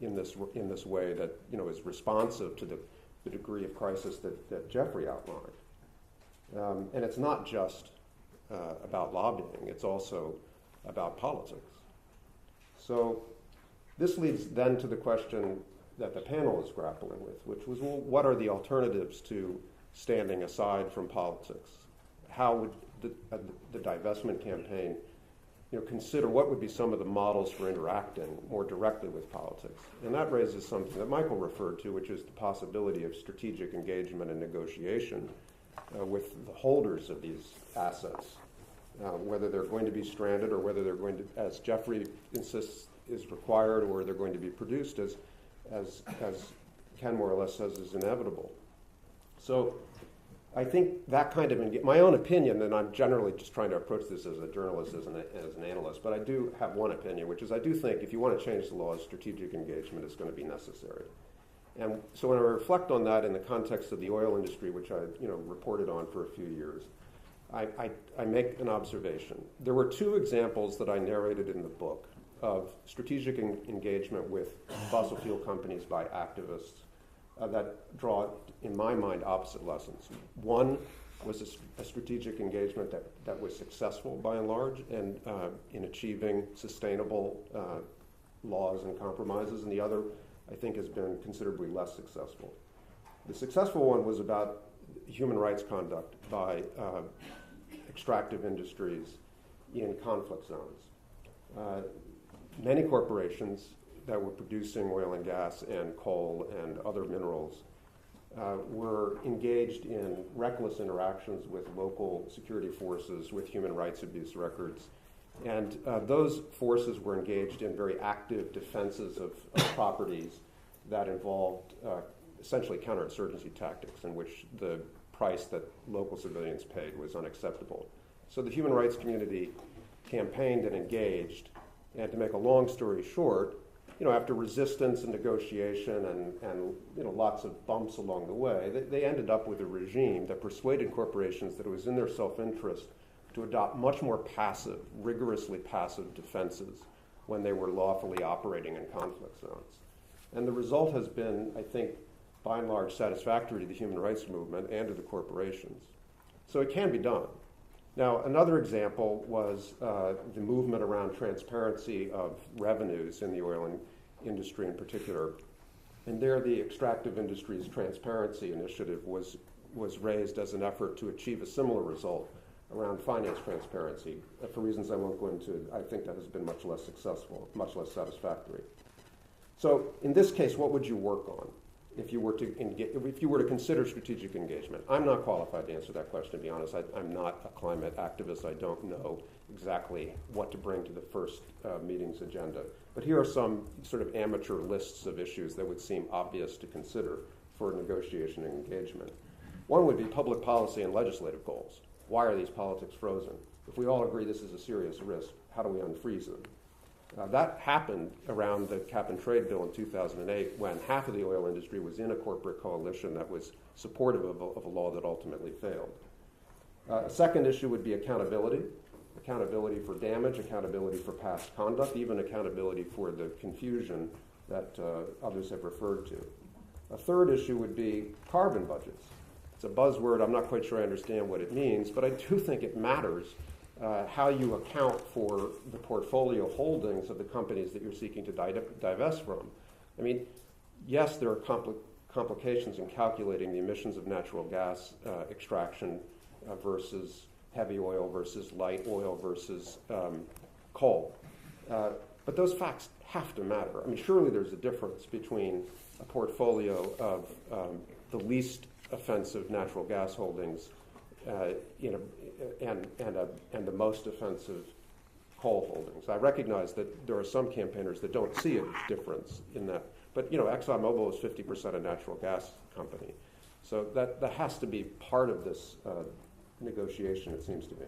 in this way that is responsive to the degree of crisis that Jeffrey outlined. And it's not just about lobbying, it's also about politics. So this leads then to the question that the panel is grappling with, which was, well, what are the alternatives to standing aside from politics? How would the divestment campaign consider what would be some of the models for interacting more directly with politics? And that raises something that Michael referred to, which is the possibility of strategic engagement and negotiation with the holders of these assets, whether they're going to be stranded or whether they're going to, as Jeffrey insists is required, or they're going to be produced as Ken more or less says is inevitable. So I think that kind of, my own opinion, and I'm generally just trying to approach this as a journalist, as an analyst, but I do have one opinion, which is I do think if you want to change the laws, strategic engagement is going to be necessary. And so when I reflect on that in the context of the oil industry, which I reported on for a few years, I make an observation. There were two examples that I narrated in the book of strategic engagement with fossil fuel companies by activists that draw, in my mind, opposite lessons. One was a strategic engagement that was successful by and large and in achieving sustainable laws and compromises, and the other, I think, has been considerably less successful. The successful one was about human rights conduct by extractive industries in conflict zones. Many corporations that were producing oil and gas and coal and other minerals were engaged in reckless interactions with local security forces, with human rights abuse records. And those forces were engaged in very active defenses of properties that involved essentially counterinsurgency tactics in which the price that local civilians paid was unacceptable. So the human rights community campaigned and engaged, and to make a long story short, after resistance and negotiation and lots of bumps along the way, they ended up with a regime that persuaded corporations that it was in their self-interest to adopt much more passive, rigorously passive defenses when they were lawfully operating in conflict zones. And the result has been, I think, by and large satisfactory to the human rights movement and to the corporations. So it can be done. Now, another example was the movement around transparency of revenues in the oil industry in particular. And there, the Extractive Industries Transparency Initiative was raised as an effort to achieve a similar result around finance transparency. For reasons I won't go into, I think that has been much less successful, much less satisfactory. So in this case, what would you work on if you were to consider strategic engagement? I'm not qualified to answer that question, to be honest. I'm not a climate activist. I don't know exactly what to bring to the first meeting's agenda. But here are some sort of amateur lists of issues that would seem obvious to consider for negotiation and engagement. One would be public policy and legislative goals. Why are these politics frozen? If we all agree this is a serious risk, how do we unfreeze them? That happened around the cap and trade bill in 2008 when half of the oil industry was in a corporate coalition that was supportive of a law that ultimately failed. A second issue would be accountability. Accountability for damage, accountability for past conduct, even accountability for the confusion that others have referred to. A third issue would be carbon budgets. It's a buzzword. I'm not quite sure I understand what it means, but I do think it matters how you account for the portfolio holdings of the companies that you're seeking to divest from. I mean, yes, there are complications in calculating the emissions of natural gas extraction versus heavy oil versus light oil versus coal. But those facts have to matter. I mean, surely there's a difference between a portfolio of the least offensive natural gas holdings and the most offensive coal holdings. I recognize that there are some campaigners that don't see a difference in that. But, ExxonMobil is 50% a natural gas company. So that has to be part of this negotiation, it seems to me.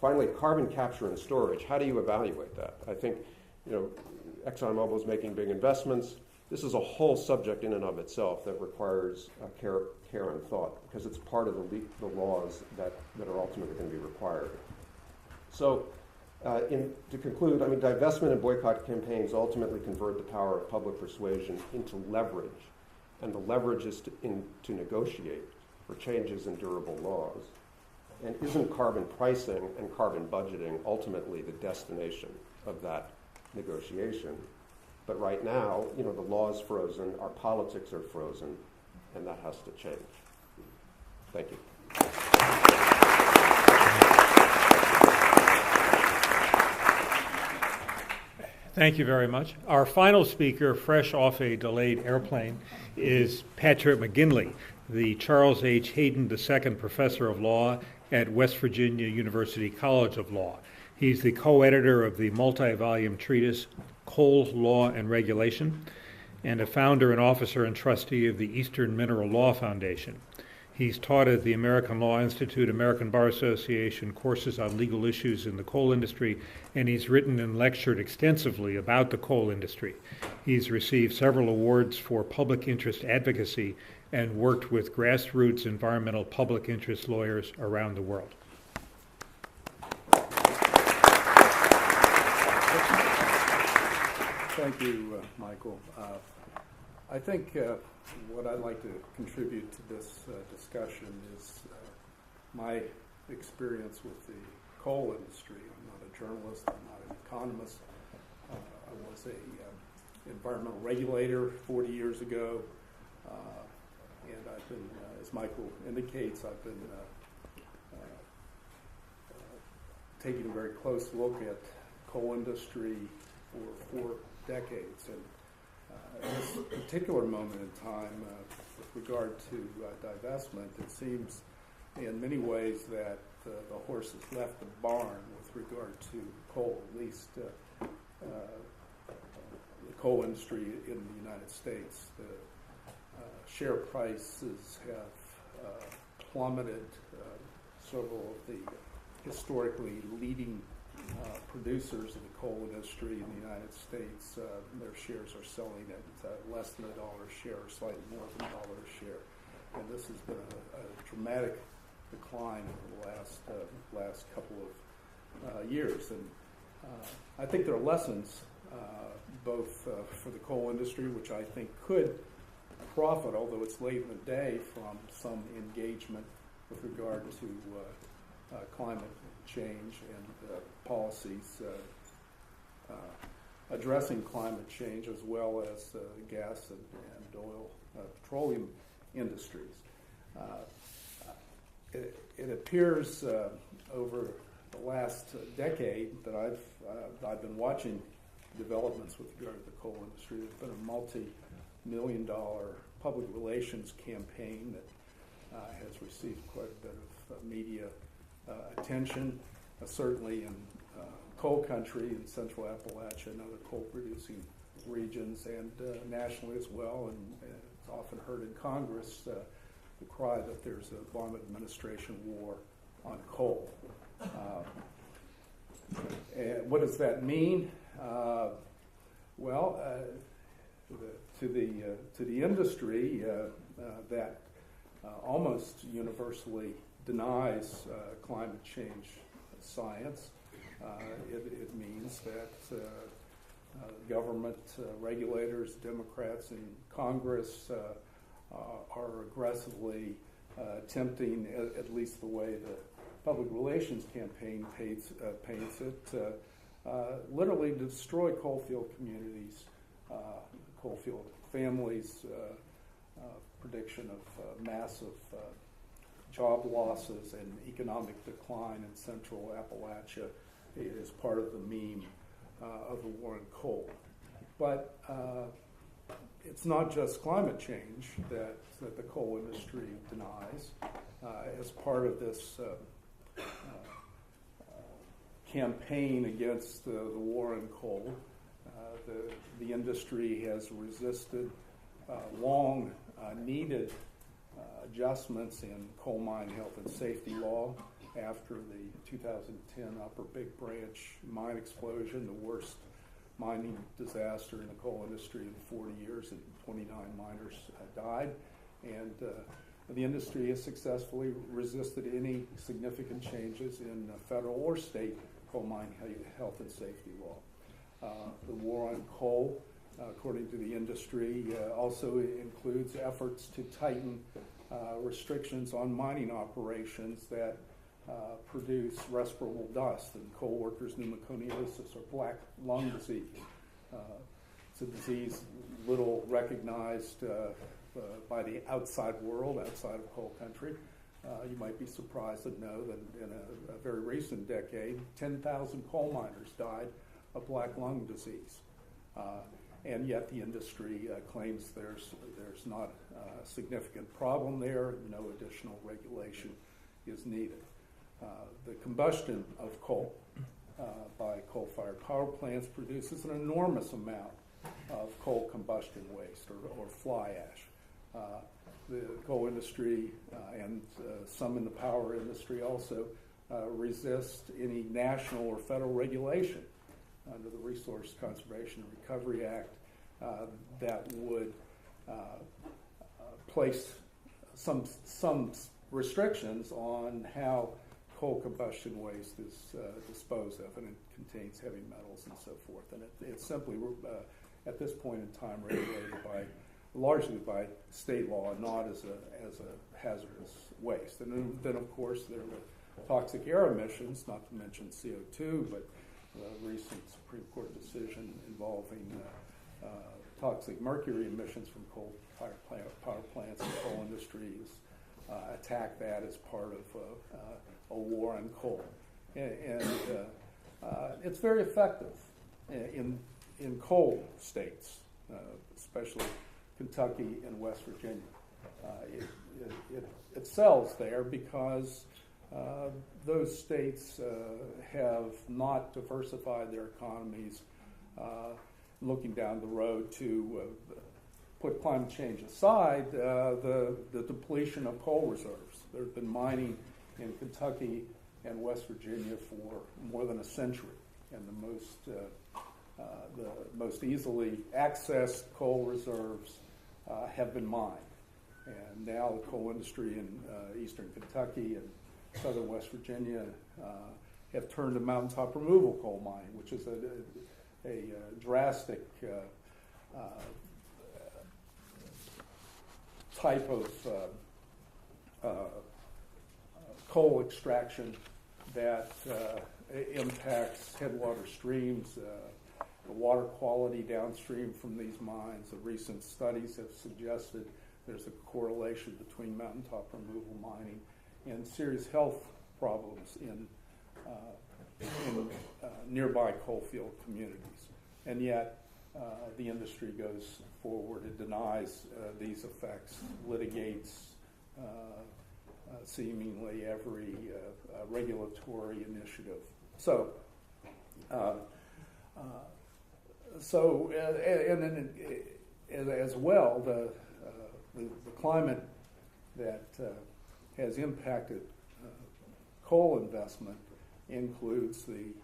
Finally, carbon capture and storage. How do you evaluate that? I think, ExxonMobil is making big investments. This is a whole subject in and of itself that requires care and thought because it's part of the laws that are ultimately going to be required. So to conclude, divestment and boycott campaigns ultimately convert the power of public persuasion into leverage, and the leverage is to negotiate for changes in durable laws. And isn't carbon pricing and carbon budgeting ultimately the destination of that negotiation? But right now, the law is frozen, our politics are frozen, and that has to change. Thank you. Thank you very much. Our final speaker, fresh off a delayed airplane, is Patrick McGinley, the Charles H. Hayden II Professor of Law at West Virginia University College of Law. He's the co-editor of the multi-volume treatise, Coal Law and Regulation, and a founder and officer and trustee of the Eastern Mineral Law Foundation. He's taught at the American Law Institute, American Bar Association courses on legal issues in the coal industry, and he's written and lectured extensively about the coal industry. He's received several awards for public interest advocacy and worked with grassroots environmental public interest lawyers around the world. Thank you, Michael. I think what I'd like to contribute to this discussion is my experience with the coal industry. I'm not a journalist, I'm not an economist. I was an environmental regulator 40 years ago, and I've been, as Michael indicates, I've been taking a very close look at coal industry for 4 decades. And at this particular moment in time, with regard to divestment, it seems in many ways that the horse has left the barn with regard to coal, at least the coal industry in the United States. The share prices have plummeted. Several of the historically leading producers of the coal industry in the United States, their shares are selling at less than $1 a share, or slightly more than $1 a share. And this has been a dramatic decline over the last couple of years. And I think there are lessons both for the coal industry, which I think could profit, although it's late in the day, from some engagement with regard to climate change and policies addressing climate change, as well as gas and oil, petroleum industries. It appears over the last decade that I've been watching developments with regard to the coal industry. There's been a multi-million-dollar public relations campaign that has received quite a bit of media attention, certainly in coal country in central Appalachia and other coal-producing regions, and nationally as well. And it's often heard in Congress the cry that there's a Obama administration war on coal. And what does that mean? Well, to the industry that almost universally denies climate change science, it means that government regulators, Democrats in Congress, are aggressively attempting, at least the way the public relations campaign paints it, literally to destroy coalfield communities, coalfield families, prediction of massive job losses and economic decline in central Appalachia is part of the meme of the war on coal. But it's not just climate change that the coal industry denies. As part of this campaign against the war on coal, the industry has resisted long needed adjustments in coal mine health and safety law after the 2010 Upper Big Branch mine explosion, the worst mining disaster in the coal industry in 40 years, and 29 miners died. And the industry has successfully resisted any significant changes in federal or state coal mine health and safety law. The war on coal, according to the industry, also includes efforts to tighten restrictions on mining operations that produce respirable dust and coal workers' pneumoconiosis, or black lung disease. It's a disease little recognized by the outside world, outside of coal country. You might be surprised to know that in a very recent decade, 10,000 coal miners died of black lung disease. And yet the industry claims there's not a significant problem there, no additional regulation is needed. The combustion of coal by coal-fired power plants produces an enormous amount of coal combustion waste, or fly ash. The coal industry and some in the power industry also resist any national or federal regulation under the Resource Conservation and Recovery Act that would place some restrictions on how coal combustion waste is disposed of, and it contains heavy metals and so forth. And it's simply, at this point in time, regulated largely by state law, not as a hazardous waste. And then of course, there are the toxic air emissions, not to mention CO2, but a recent Supreme Court decision involving toxic mercury emissions from coal-fired power plants. The coal industry has attacked that as part of a war on coal. And it's very effective in coal states, especially Kentucky and West Virginia. It sells there because those states have not diversified their economies, looking down the road to put climate change aside, the depletion of coal reserves. There's been mining in Kentucky and West Virginia for more than a century, and the most easily accessed coal reserves have been mined. And now the coal industry in eastern Kentucky and southern West Virginia have turned to mountaintop removal coal mining, which is a drastic type of coal extraction that impacts headwater streams, the water quality downstream from these mines. The recent studies have suggested there's a correlation between mountaintop removal mining and serious health problems in nearby coalfield communities. And yet, the industry goes forward and denies these effects, litigates seemingly every regulatory initiative. So and then as well, the climate that has impacted coal investment includes the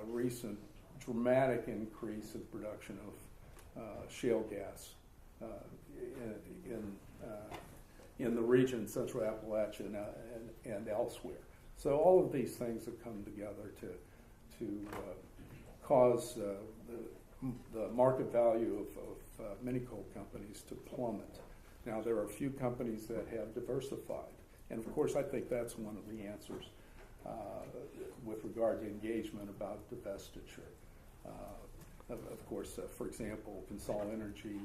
recent dramatic increase in production of shale gas in the region, Central Appalachia and elsewhere. So all of these things have come together to cause the market value of many coal companies to plummet. Now, there are a few companies that have diversified, and of course I think that's one of the answers with regard to engagement about divestiture. Of course, for example, CONSOL Energy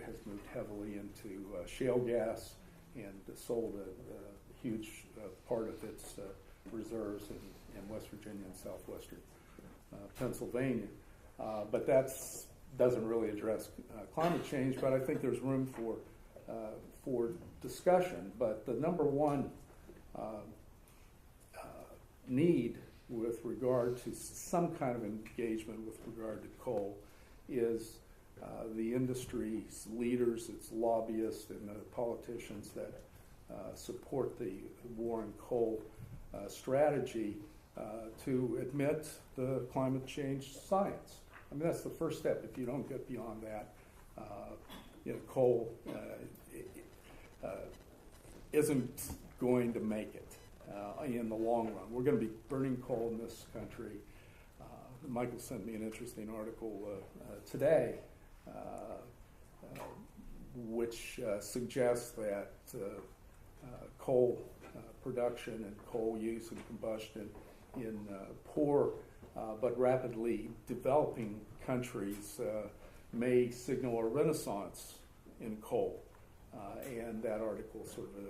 has moved heavily into shale gas and sold a huge part of its reserves in West Virginia and southwestern Pennsylvania. But that doesn't really address climate change, but I think there's room for discussion. But the number one need with regard to some kind of engagement with regard to coal is the industry's leaders, its lobbyists, and the politicians that support the war on coal strategy to admit the climate change science. I mean, that's the first step. If you don't get beyond that, coal isn't going to make it in the long run. We're going to be burning coal in this country. Michael sent me an interesting article today which suggests that coal production and coal use and combustion in poor but rapidly developing countries may signal a renaissance in coal. And that article sort of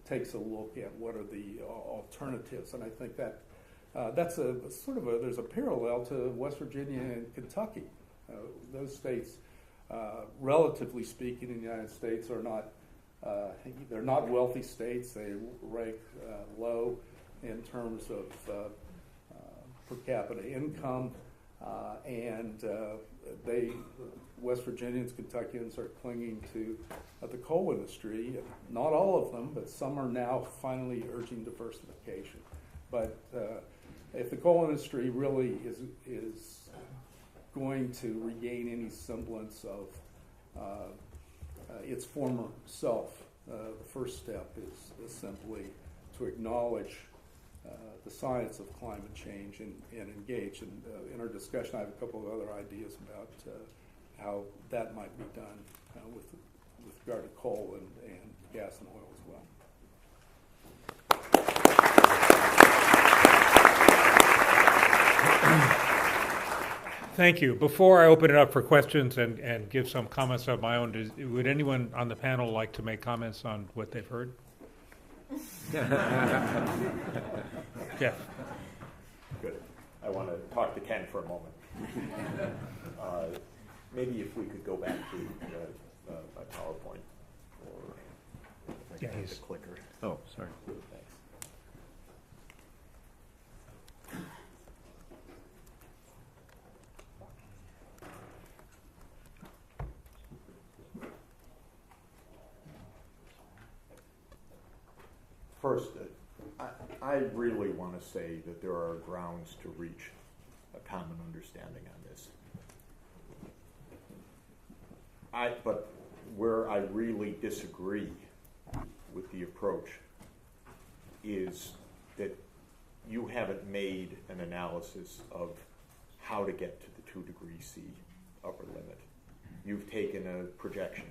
takes a look at what are the alternatives. And I think that that's a sort of there's a parallel to West Virginia and Kentucky. Those states, relatively speaking, in the United States are not they're not wealthy states. They rank low in terms of per capita income, and West Virginians, Kentuckians are clinging to the coal industry. Not all of them, but some are now finally urging diversification. But if the coal industry really is going to regain any semblance of its former self, the first step is simply to acknowledge the science of climate change and engage. And in our discussion, I have a couple of other ideas about how that might be done with regard to coal and gas and oil as well. Thank you. Before I open it up for questions and give some comments of my own, would anyone on the panel like to make comments on what they've heard? Jeff. Good. I want to talk to Ken for a moment. Maybe if we could go back to my PowerPoint. Or Yeah, he's the clicker. Oh, sorry. Thanks. First, I really want to say that there are grounds to reach a common understanding on this. But where I really disagree with the approach is that you haven't made an analysis of how to get to the 2 degree C upper limit. You've taken a projection.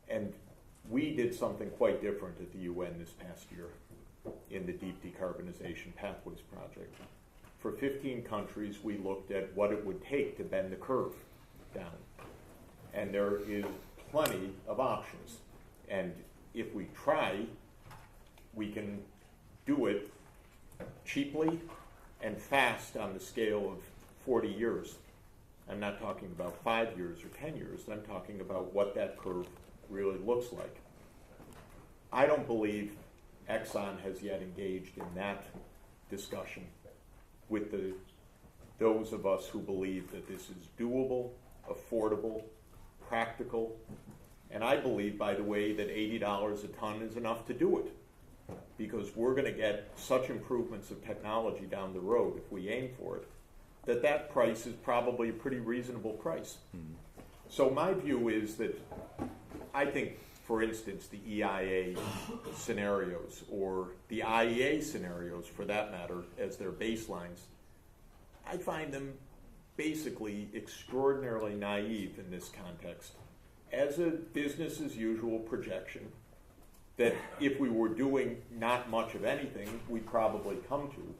And we did something quite different at the UN this past year. in the Deep Decarbonization Pathways Project. For 15 countries, we looked at what it would take to bend the curve down. And there is plenty of options. And if we try, we can do it cheaply and fast on the scale of 40 years. I'm not talking about 5 years or 10 years. I'm talking about what that curve really looks like. I don't believe Exxon has yet engaged in that discussion with those of us who believe that this is doable, affordable, practical, and I believe, by the way, that $80 a ton is enough to do it, because we're going to get such improvements of technology down the road if we aim for it, that price is probably a pretty reasonable price. Mm-hmm. So my view is that I think, for instance, the EIA scenarios, or the IEA scenarios for that matter, as their baselines, I find them basically extraordinarily naive in this context, as a business as usual projection that if we were doing not much of anything, we'd probably come to.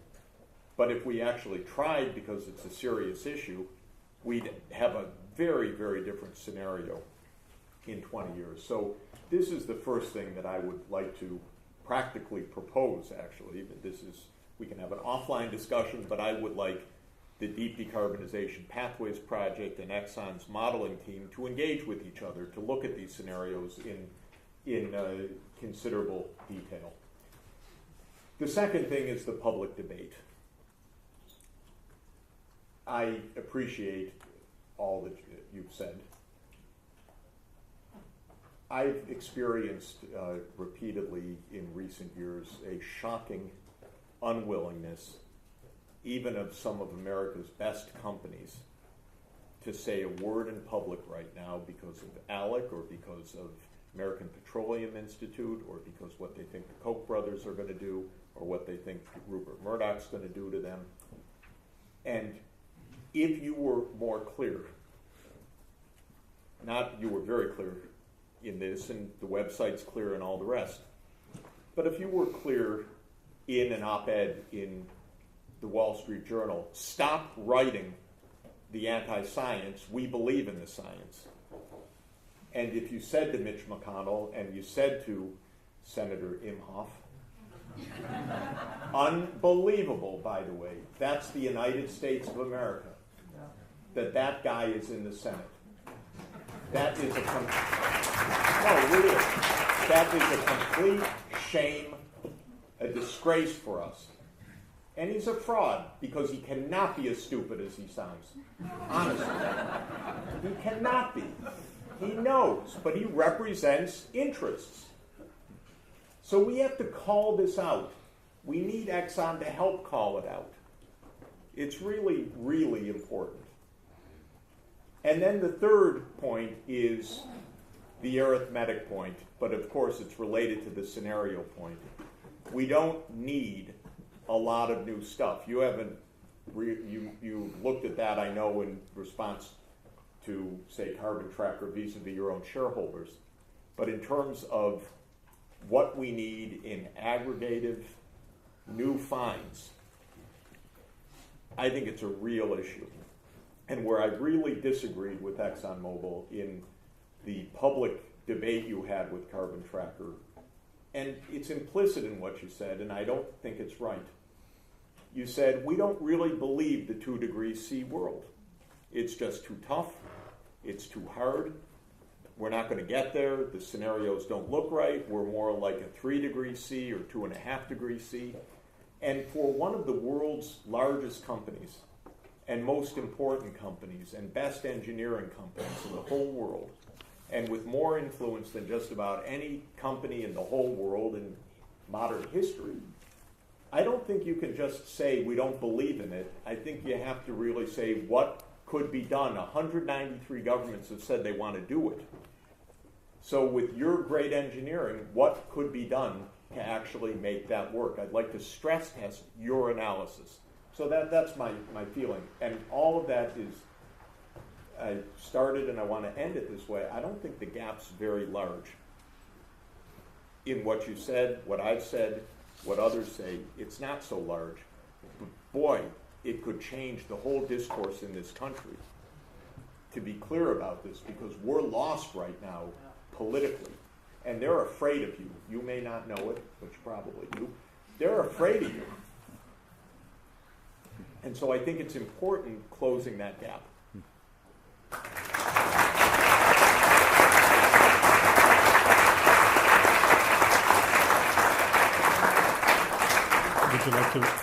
But if we actually tried, because it's a serious issue, we'd have a very, very different scenario in 20 years. So this is the first thing that I would like to practically propose, actually. That this is, we can have an offline discussion, but I would like the Deep Decarbonization Pathways Project and Exxon's modeling team to engage with each other, to look at these scenarios in considerable detail. The second thing is the public debate. I appreciate all that you've said. I've experienced repeatedly in recent years a shocking unwillingness, even of some of America's best companies, to say a word in public right now because of ALEC, or because of American Petroleum Institute, or because what they think the Koch brothers are going to do, or what they think Rupert Murdoch's going to do to them. And if you were more clear, you were very clear in this, and the website's clear and all the rest, but if you were clear in an op-ed in the Wall Street Journal, stop writing the anti-science, we believe in the science. And if you said to Mitch McConnell, and you said to Senator Imhoff, unbelievable, by the way, that's the United States of America, that guy is in the Senate. That is a complete shame, a disgrace for us. And he's a fraud, because he cannot be as stupid as he sounds. Honestly. He cannot be. He knows, but he represents interests. So we have to call this out. We need Exxon to help call it out. It's really, really important. And then the third point is the arithmetic point, but of course it's related to the scenario point. We don't need a lot of new stuff. You haven't, you looked at that, I know, in response to, say, Carbon Tracker vis-a-vis your own shareholders. But in terms of what we need in aggregative new finds, I think it's a real issue. And where I really disagreed with ExxonMobil in the public debate you had with Carbon Tracker, and it's implicit in what you said, and I don't think it's right. You said, we don't really believe the 2 degrees C world. It's just too tough. It's too hard. We're not going to get there. The scenarios don't look right. We're more like a 3 degrees C or 2.5 degrees C. And for one of the world's largest companies and most important companies and best engineering companies in the whole world, and with more influence than just about any company in the whole world in modern history, I don't think you can just say we don't believe in it. I think you have to really say what could be done. 193 governments have said they want to do it. So with your great engineering, what could be done to actually make that work? I'd like to stress test your analysis. So that's my feeling. And all of that is, I started and I want to end it this way. I don't think the gap's very large in what you said, what I've said, what others say, it's not so large. But boy, it could change the whole discourse in this country to be clear about this, because we're lost right now politically. And they're afraid of you. You may not know it, but you probably do. They're afraid of you. And so I think it's important closing that gap.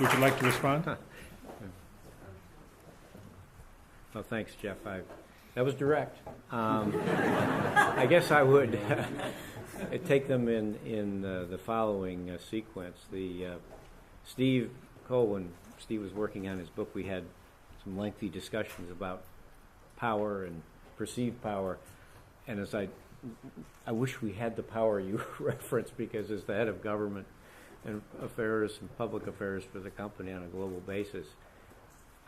Would you like to respond? Well, thanks, Jeff. That was direct. I guess I would take them in the following sequence. Steve Cole, when Steve was working on his book, we had some lengthy discussions about power and perceived power. And as I wish we had the power you referenced, because as the head of government and affairs and public affairs for the company on a global basis,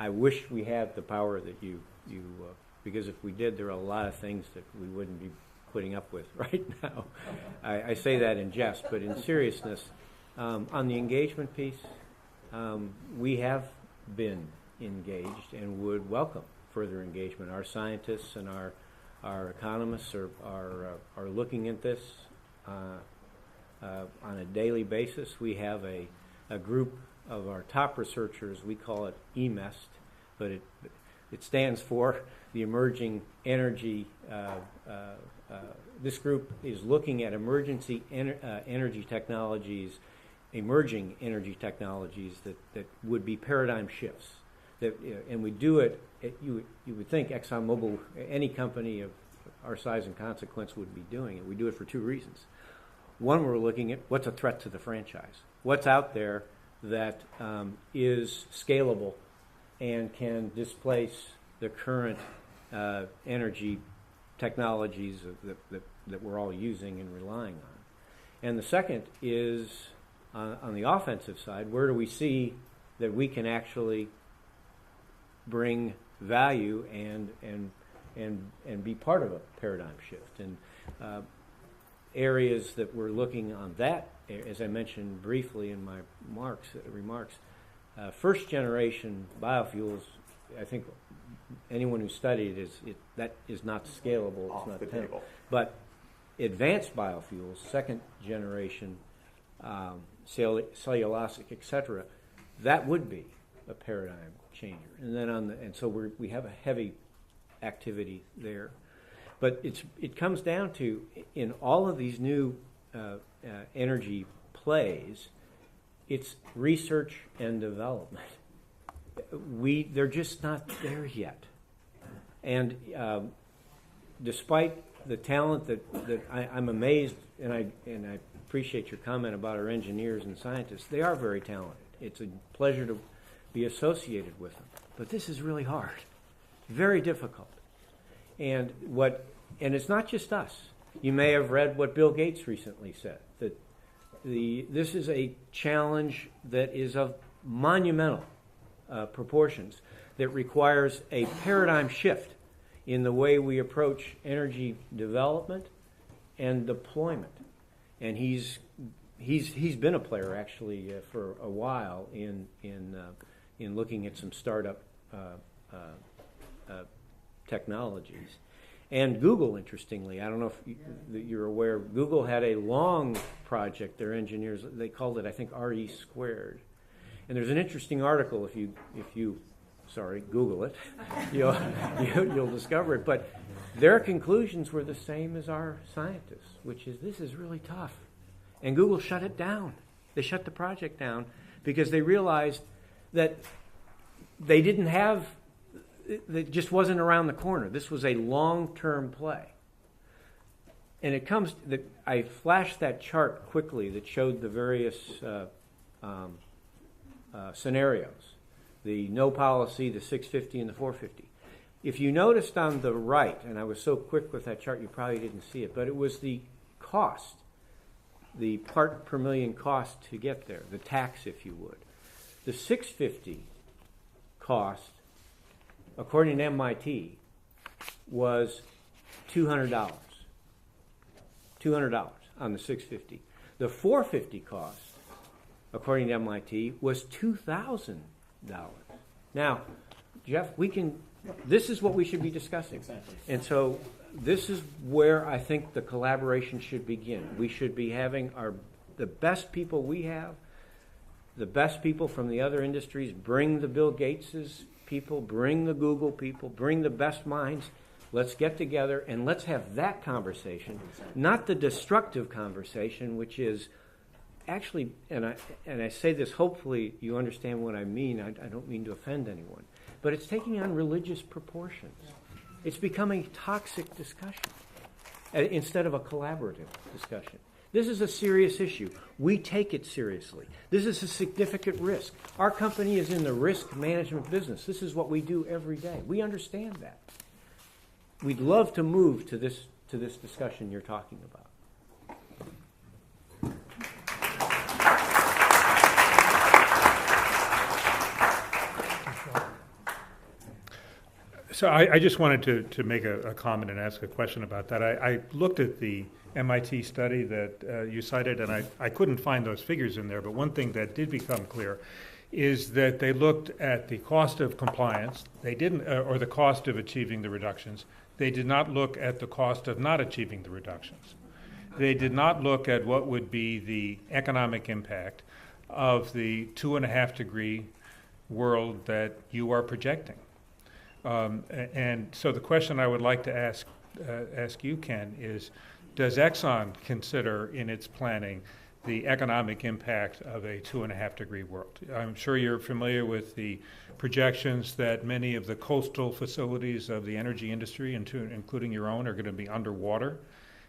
I wish we had the power that you because if we did, there are a lot of things that we wouldn't be putting up with right now. I say that in jest, but in seriousness, on the engagement piece, we have been engaged and would welcome further engagement. Our scientists and our economists are looking at this on a daily basis. We have a group of our top researchers. We call it EMEST, but it stands for the Emerging Energy. This group is looking at energy technologies, emerging energy technologies that would be paradigm shifts. And we do it. You would think ExxonMobil, any company of our size and consequence, would be doing it. We do it for two reasons. One, we're looking at what's a threat to the franchise. What's out there that is scalable and can displace the current energy technologies that we're all using and relying on. And the second is on the offensive side, where do we see that we can actually bring value and be part of a paradigm shift. And areas that we're looking on that, as I mentioned briefly in my remarks, first generation biofuels, I think anyone who studied that is not scalable. It's not tenable. But advanced biofuels, second generation, cellulosic, etc., that would be a paradigm changer. And then so we have a heavy activity there. But it comes down to, in all of these new energy plays, it's research and development. They're just not there yet. And despite the talent that I'm amazed, and I appreciate your comment about our engineers and scientists, they are very talented. It's a pleasure to be associated with them. But this is really hard, very difficult. And it's not just us. You may have read what Bill Gates recently said, that this is a challenge that is of monumental proportions, that requires a paradigm shift in the way we approach energy development and deployment. And he's been a player actually for a while in looking at some startup technologies. And Google, interestingly, I don't know if you're aware, Google had a long project, their engineers, they called it, I think, RE squared. And there's an interesting article, if you Google it, you'll discover it. But their conclusions were the same as our scientists, which is this is really tough. And Google shut it down. They shut the project down because they realized that they didn't have, it just wasn't around the corner. This was a long-term play. And it comes that I flashed that chart quickly that showed the various scenarios, the no policy, the 650, and the 450. If you noticed on the right, and I was so quick with that chart you probably didn't see it, but it was the cost, the part per million cost to get there, the tax, if you would. The 650 cost, according to MIT, was $200. $200 on the 650. The 450 cost according to MIT, was $2,000. Now, Jeff, this is what we should be discussing. Exactly. And so this is where I think the collaboration should begin. We should be having the best people we have, the best people from the other industries, bring the Bill Gateses people, bring the Google people, bring the best minds. Let's get together and let's have that conversation, not the destructive conversation, which is actually, and I say this, hopefully you understand what I mean. I don't mean to offend anyone, but it's taking on religious proportions. It's becoming toxic discussion instead of a collaborative discussion. This is a serious issue. We take it seriously. This is a significant risk. Our company is in the risk management business. This is what we do every day. We understand that. We'd love to move to this discussion you're talking about. So I just wanted to make a comment and ask a question about that. I looked at the MIT study that you cited, and I couldn't find those figures in there, but one thing that did become clear is that they looked at the cost of compliance. They didn't, or the cost of achieving the reductions. They did not look at the cost of not achieving the reductions. They did not look at what would be the economic impact of the 2.5 degree world that you are projecting. And so the question I would like to ask you, Ken, is does Exxon consider in its planning the economic impact of a 2.5 degree world? I'm sure you're familiar with the projections that many of the coastal facilities of the energy industry, including your own, are going to be underwater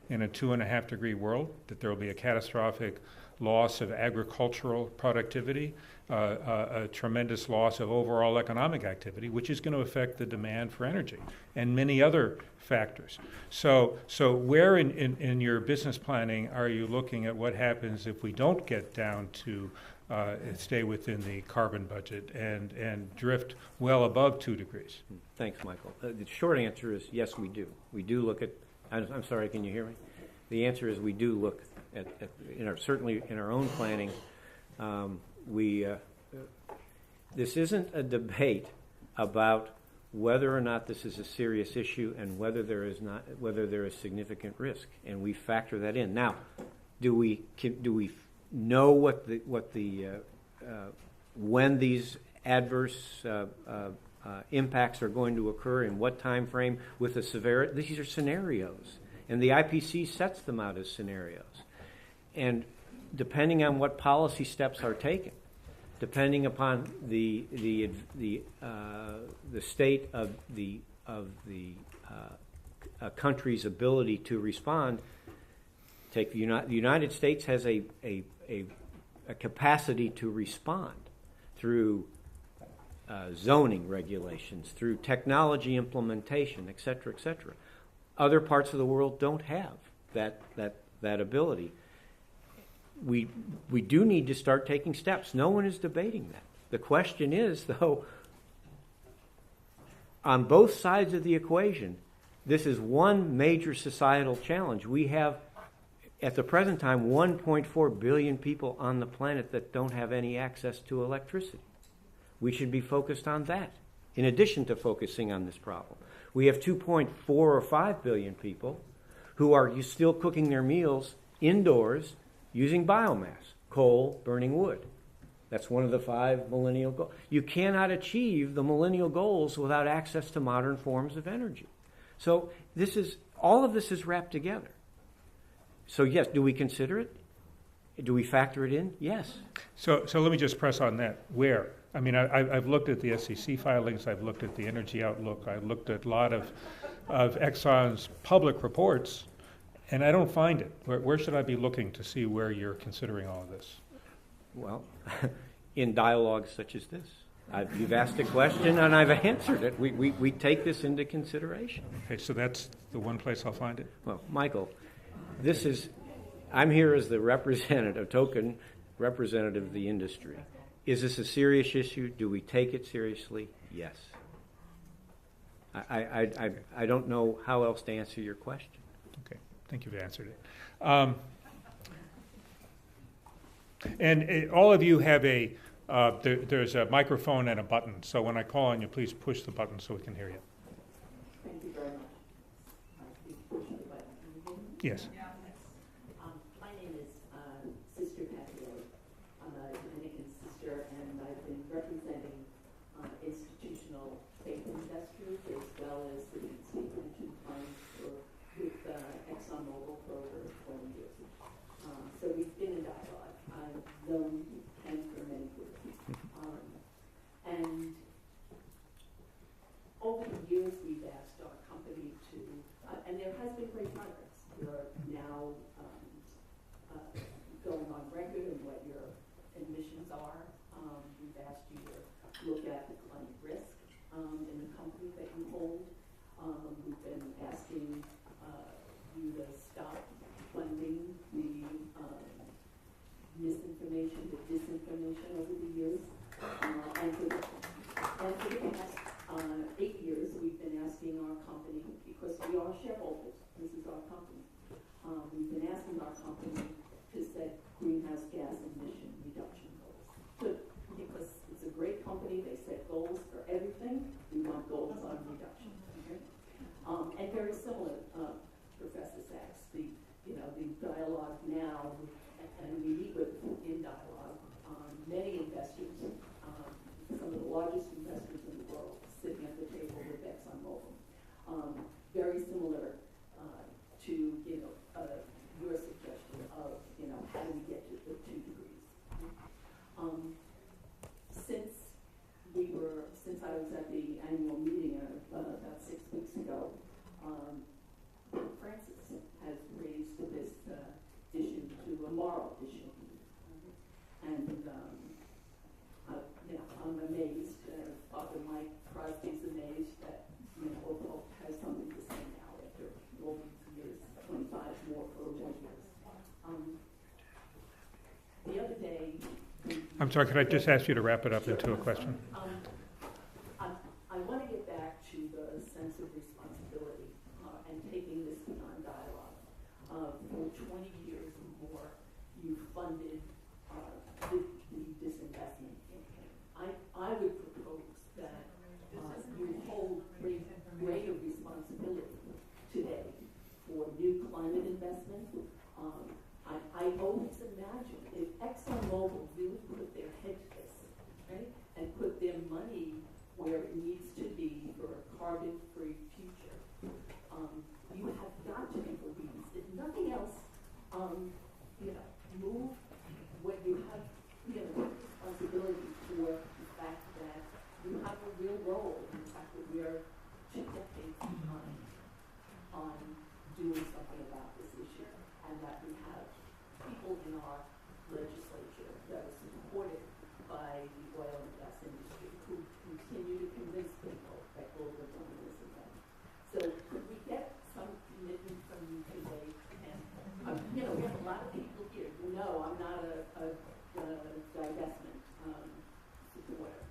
in a 2.5 degree world, that there will be a catastrophic loss of agricultural productivity, a tremendous loss of overall economic activity, which is going to affect the demand for energy and many other factors. So where in your business planning are you looking at what happens if we don't get down to stay within the carbon budget and drift well above 2 degrees? Thanks, Michael. The short answer is yes, we do. We do look at, I'm sorry, can you hear me? The answer is we do look at certainly in our own planning. This isn't a debate about whether or not this is a serious issue and whether there is significant risk, and we factor that in. Now, do we know when these adverse impacts are going to occur, in what time frame, with the severity? These are scenarios, and the IPC sets them out as scenarios. And depending on what policy steps are taken, depending upon the state of the country's ability to respond, the United States has a capacity to respond through zoning regulations, through technology implementation, et cetera, et cetera. Other parts of the world don't have that ability. We do need to start taking steps. No one is debating that. The question is, though, on both sides of the equation, this is one major societal challenge. We have, at the present time, 1.4 billion people on the planet that don't have any access to electricity. We should be focused on that, in addition to focusing on this problem. We have 2.4 or 5 billion people who are still cooking their meals indoors using biomass, coal, burning wood. That's one of the 5 millennial goals. You cannot achieve the millennial goals without access to modern forms of energy. So all of this is wrapped together. So yes, do we consider it? Do we factor it in? Yes. So let me just press on that. Where? I mean, I've looked at the SEC filings. I've looked at the Energy Outlook. I've looked at a lot of Exxon's public reports, and I don't find it. Where should I be looking to see where you're considering all of this? Well, in dialogues such as this. You've asked a question, and I've answered it. We take this into consideration. Okay, so that's the one place I'll find it? Well, Michael, I'm here as the representative, token representative of the industry. Is this a serious issue? Do we take it seriously? Yes. I don't know how else to answer your question. Okay, I think you've answered it. And all of you have there's a microphone and a button, so when I call on you, please push the button so we can hear you. Thank you very much. Please push the button. Can you hear me? Yes. My name is Sister Patriot. I'm a Dominican sister, and I've been representing institutional faith investors as well as the state pension funds with ExxonMobil for over 20 years. So we've been in dialogue. I've known Ken for many years. And over the years, we've asked our company to, and there has been great progress. You're now going on record and what your admissions are. We've asked you to look at the climate risk in the company that you hold. We've been asking you to stop funding the misinformation, the disinformation over the years. And for the past 8 years, we've been asking our company, because we are shareholders, this is our company, we've been asking our company to set greenhouse gas emission reduction goals. Because it's a great company, they set goals for everything, we want goals on reduction. Okay? And very similar, Professor Sachs, the dialogue now, and we meet with in dialogue, many investors, some of the largest investors in the world sitting at the table with ExxonMobil. Very similar to your suggestion of how do we get to the 2 degrees. Since I was at the annual meeting about 6 weeks ago, Francis has raised this issue to a moral issue, and I'm amazed. Father Mike Crosby's amazed that Hope has something to say now after all these years, 25 more for 1 year. The other day. I'm sorry, could I just ask you to wrap it up into a question? I want to get back to the sense of responsibility and taking this beyond dialogue. For 20 years or more, you funded the disinvestment campaign. I would propose that you hold greater responsibility today for new climate investment. I always imagine if ExxonMobil really put their head to this, right, and put their money where it needs to be for a carbon-free future, you have got to be believed. If nothing else, move what you have, responsibility for the fact that you have a real role in the fact that we are 2 decades behind on doing something about this issue, and that we have people in our legislature that are supported by the oil and gas industry who continue to convince people that global warming is a thing. So could we get some commitment from you today? And we have a lot of people here who know I'm not a divestment supporter.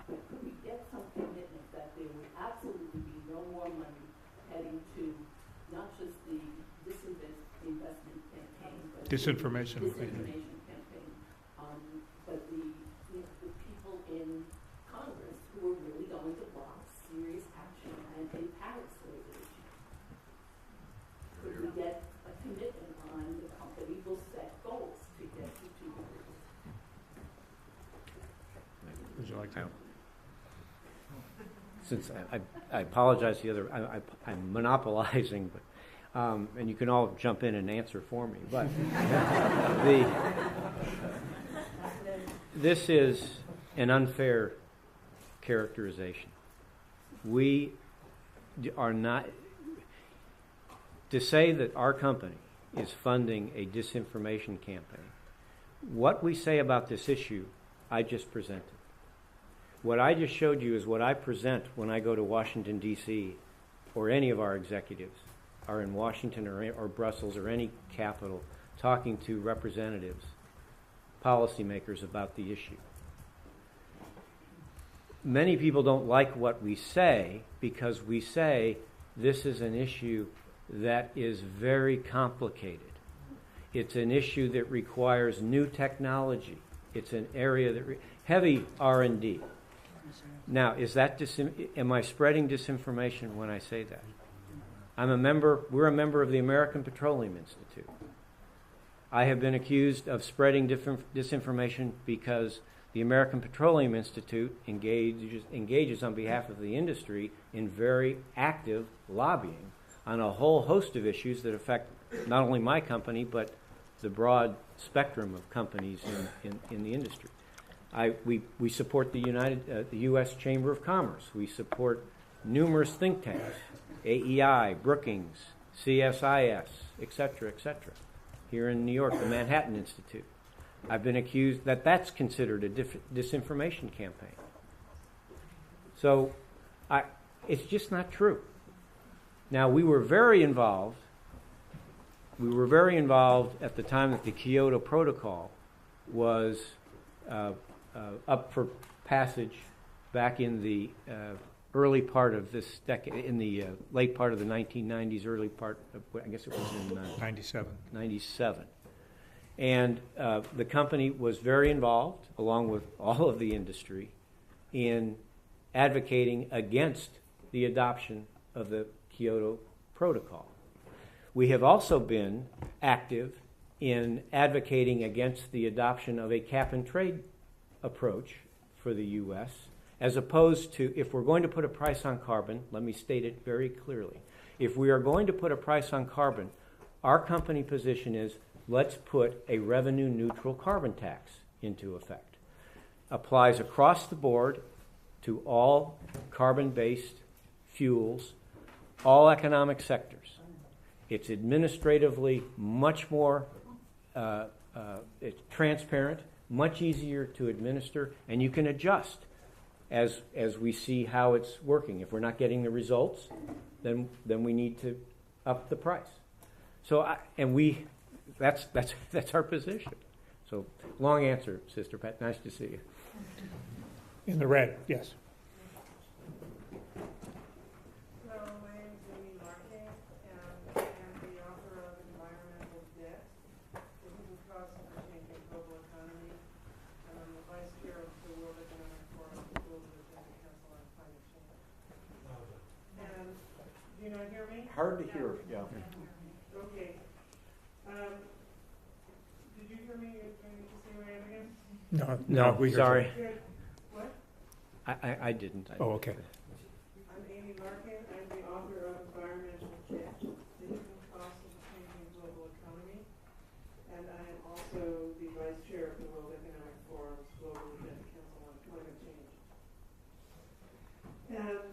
But could we get some commitment that there would absolutely be no more money heading to not just the disinvestment campaign, but Disinformation campaign, but the people in Congress who are really going to block serious action and in Paris resolution. Could we get a commitment on the company will set goals to get to 2 degrees? Would you like to? Since I apologize, I'm monopolizing, but and you can all jump in and answer for me. But this is an unfair characterization. We are not to say that our company is funding a disinformation campaign. What we say about this issue, I just presented. What I just showed you is what I present when I go to Washington, D.C., or any of our executives are in Washington or Brussels or any capital talking to representatives, policymakers about the issue. Many people don't like what we say because we say this is an issue that is very complicated. It's an issue that requires new technology. It's an area that heavy R&D. Now, is that am I spreading disinformation when I say that? We're a member of the American Petroleum Institute. I have been accused of spreading disinformation because the American Petroleum Institute engages on behalf of the industry in very active lobbying on a whole host of issues that affect not only my company, but the broad spectrum of companies in the industry. We support the U.S. Chamber of Commerce. We support numerous think tanks, AEI, Brookings, CSIS, et cetera, here in New York, the Manhattan Institute. I've been accused that that's considered a disinformation campaign. So it's just not true. Now, we were very involved at the time that the Kyoto Protocol was up for passage back in the early part of this decade, in the late part of the 1990s, early part of, I guess it was in 97. And the company was very involved, along with all of the industry, in advocating against the adoption of the Kyoto Protocol. We have also been active in advocating against the adoption of a cap-and-trade approach for the U.S., as opposed to, if we're going to put a price on carbon, let me state it very clearly. If we are going to put a price on carbon, our company position is, let's put a revenue-neutral carbon tax into effect. Applies across the board to all carbon-based fuels, all economic sectors. It's administratively much more it's transparent, much easier to administer, and you can adjust as we see how it's working. If we're not getting the results, then we need to up the price. So that's our position. So long answer, Sister Pat. Nice to see you. In the red, yes. Hello, my name is Amy Larkin, and I am the author of Environmental Debt, the Hidden Costs of the Changing Global Economy, and I'm the Vice Chair of the World Economic Forum Global Agenda Council on Climate Change. And do you not hear me? Hard to hear, yeah. Okay. Did you hear me? Do you need to say who I am again? No, we sorry. Good. What? I didn't. Oh, okay. I'm Amy Larkin. I'm the author of Environmental Debt, the Hidden Costs of the Changing Global Economy, and I am also the Vice Chair of the World Economic Forum's Global Agenda Council on Climate Change. And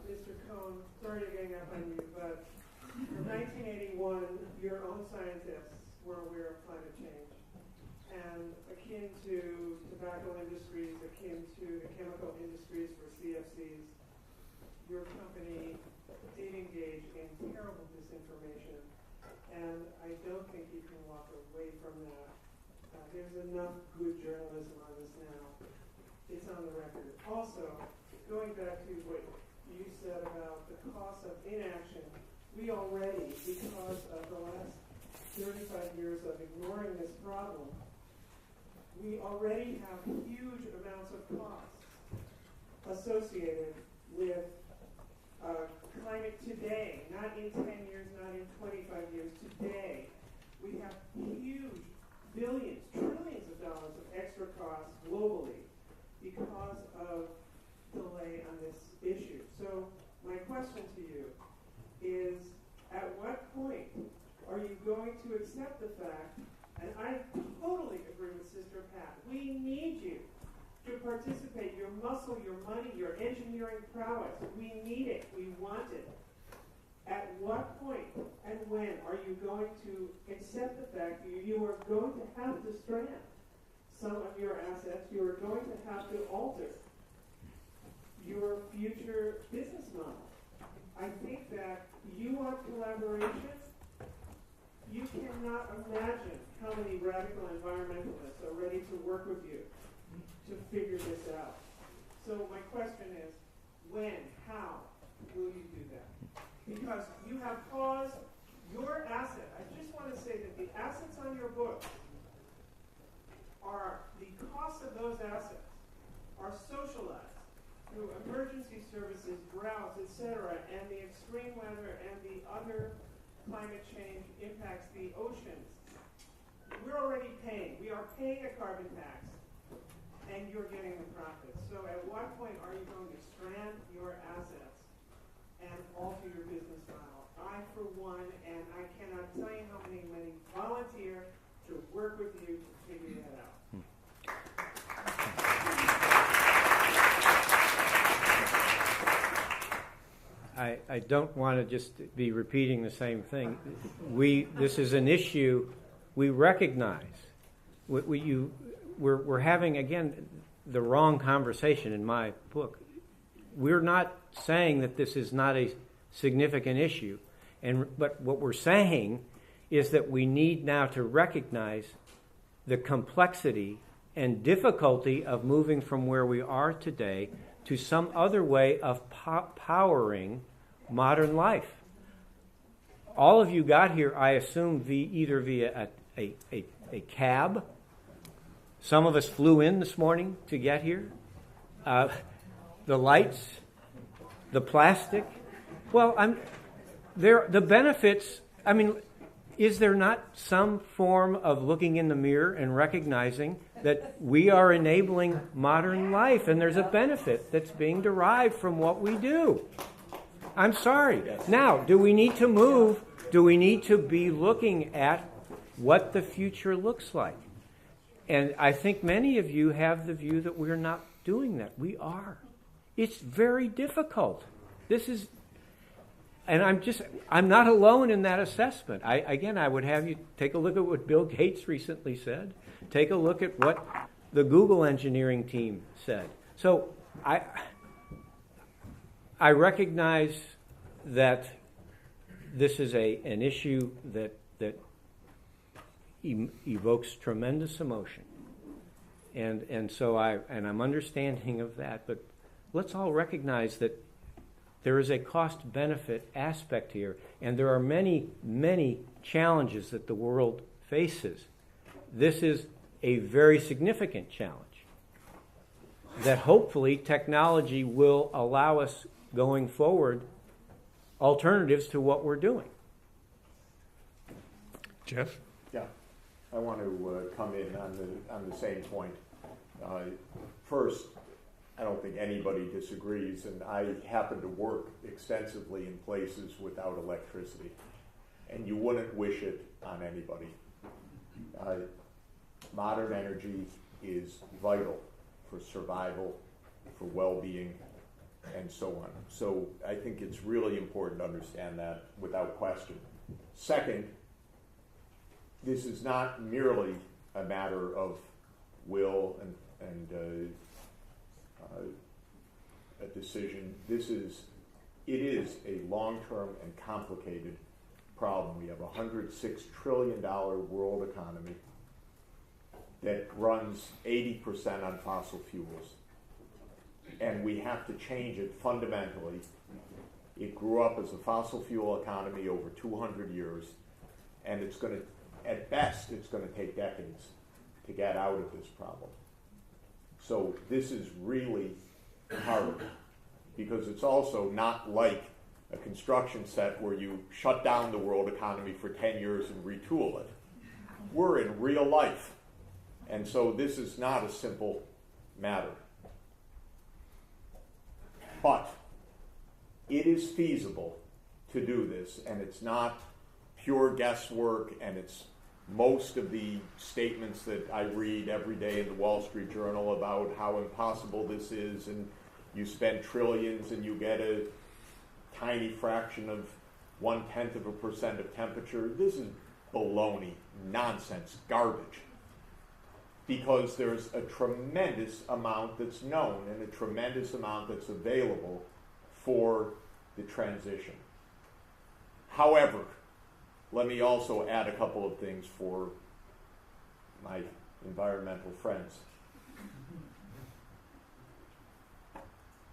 Mr. Cohn, sorry to gang up on you, but in 1981, your own scientists were aware of climate change. And akin to tobacco industries, akin to the chemical industries for CFCs, your company did engage in terrible disinformation. And I don't think you can walk away from that. There's enough good journalism on this now. It's on the record. Also, going back to what you said about the cost of inaction, we already, because of the last 35 years of ignoring this problem, we already have huge amounts of costs associated with climate today, not in 10 years, not in 25 years, today. We have huge billions, trillions of dollars of extra costs globally because of delay on this issue. So my question to you is, at what point are you going to accept the fact, and I totally agree with Sister Pat, we need you to participate, your muscle, your money, your engineering prowess. We need it. We want it. At what point and when are you going to accept the fact that you are going to have to strand some of your assets, you are going to have to alter your future business model? I think that you want collaboration. You cannot imagine how many radical environmentalists are ready to work with you to figure this out. So my question is, when, how will you do that? Because you have caused your asset. I just want to say that the assets on on your books are the cost of those assets are socialized through emergency services, droughts, etc., and the extreme weather and the other climate change impacts the oceans. We're already paying. We are paying a carbon tax, and you're getting the profits. So at what point are you going to strand your assets and alter your business model? I, for one, and I cannot tell you how many volunteer to work with you to figure that out. I don't want to just be repeating the same thing. This is an issue we recognize. We're having, again, the wrong conversation in my book. We're not saying that this is not a significant issue, but what we're saying is that we need now to recognize the complexity and difficulty of moving from where we are today to some other way of powering modern life. All of you got here, I assume, either via a cab. Some of us flew in this morning to get here. The lights, the plastic. Well, the benefits. I mean, is there not some form of looking in the mirror and recognizing that we are enabling modern life and there's a benefit that's being derived from what we do? I'm sorry. Now, do we need to move? Do we need to be looking at what the future looks like? And I think many of you have the view that we're not doing that. We are. It's very difficult. And I'm not alone in that assessment. I would have you take a look at what Bill Gates recently said. Take a look at what the Google engineering team said. So I recognize that this is an issue that evokes tremendous emotion, and I'm understanding of that. But let's all recognize that there is a cost-benefit aspect here, and there are many, many challenges that the world faces. This is a very significant challenge that hopefully technology will allow us going forward alternatives to what we're doing. Jeff? Yeah, I want to come in on the same point. First, I don't think anybody disagrees, and I happen to work extensively in places without electricity, and you wouldn't wish it on anybody. Modern energy is vital for survival, for well-being, and so on. So I think it's really important to understand that without question. Second, this is not merely a matter of will and a decision. It is a long-term and complicated problem. We have a $106 trillion world economy that runs 80% on fossil fuels. And we have to change it fundamentally. It grew up as a fossil fuel economy over 200 years, and it's going to, at best, it's going to take decades to get out of this problem. So this is really hard, because it's also not like a construction set where you shut down the world economy for 10 years and retool it. We're in real life, and so this is not a simple matter. But it is feasible to do this, and it's not pure guesswork, and it's most of the statements that I read every day in the Wall Street Journal about how impossible this is, and you spend trillions and you get a tiny fraction of 0.1% of temperature. This is baloney, nonsense, garbage. Because there's a tremendous amount that's known and a tremendous amount that's available for the transition. However, let me also add a couple of things for my environmental friends.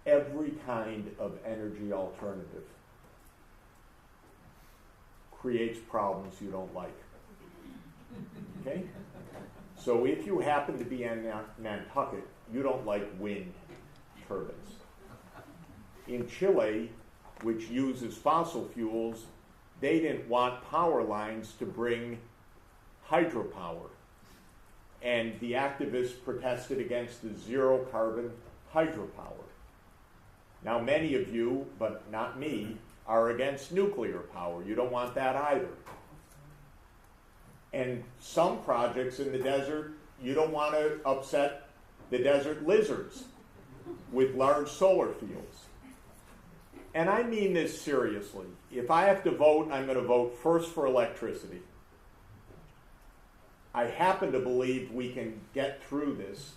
Every kind of energy alternative creates problems you don't like. Okay? So if you happen to be in Nantucket, you don't like wind turbines. In Chile, which uses fossil fuels, they didn't want power lines to bring hydropower. And the activists protested against the zero carbon hydropower. Now, many of you, but not me, are against nuclear power. You don't want that either. And some projects in the desert, you don't want to upset the desert lizards with large solar fields. And I mean this seriously. If I have to vote, I'm going to vote first for electricity. I happen to believe we can get through this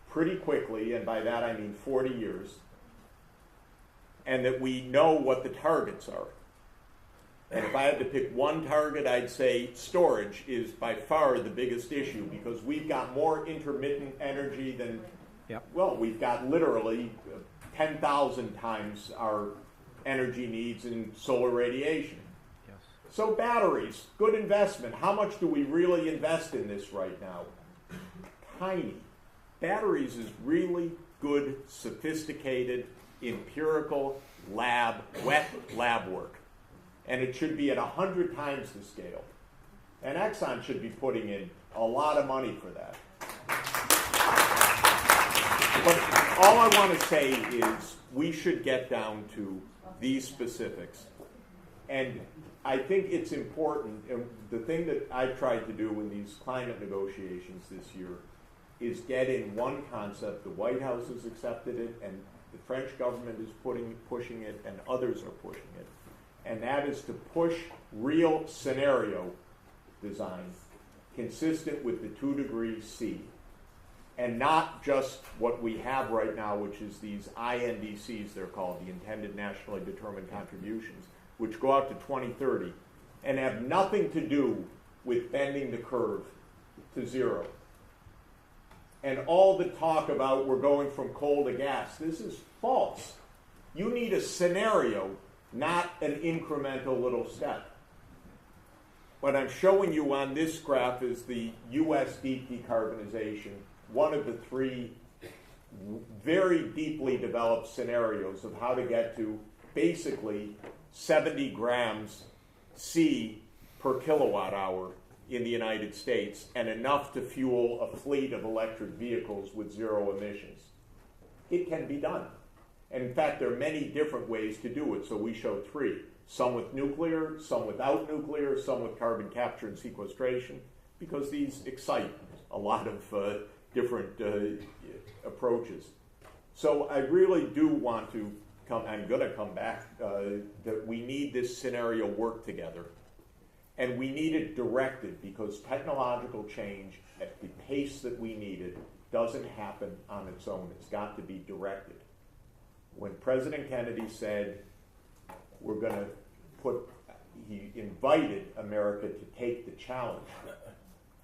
pretty quickly, and by that I mean 40 years, and that we know what the targets are. And if I had to pick one target, I'd say storage is by far the biggest issue, because we've got more intermittent energy than, well, we've got literally 10,000 times our energy needs in solar radiation. Yes. So batteries, good investment. How much do we really invest in this right now? Tiny. Batteries is really good, sophisticated, empirical wet lab work. And it should be at 100 times the scale. And Exxon should be putting in a lot of money for that. But all I want to say is we should get down to these specifics. And I think it's important, and the thing that I've tried to do in these climate negotiations this year is get in one concept. The White House has accepted it, and the French government is pushing it, and others are pushing it. And that is to push real scenario design consistent with the 2 degrees C. And not just what we have right now, which is these INDCs, they're called, the Intended Nationally Determined Contributions, which go out to 2030 and have nothing to do with bending the curve to zero. And all the talk about we're going from coal to gas, this is false. You need a scenario, not an incremental little step. What I'm showing you on this graph is the U.S. deep decarbonization, one of the 3 very deeply developed scenarios of how to get to basically 70 grams C per kilowatt hour in the United States, and enough to fuel a fleet of electric vehicles with zero emissions. It can be done. And in fact, there are many different ways to do it, so we show 3. Some with nuclear, some without nuclear, some with carbon capture and sequestration, because these excite a lot of different approaches. So I really do want to I'm going to come back, that we need this scenario work together. And we need it directed, because technological change at the pace that we need it doesn't happen on its own. It's got to be directed. When President Kennedy said we're going to he invited America to take the challenge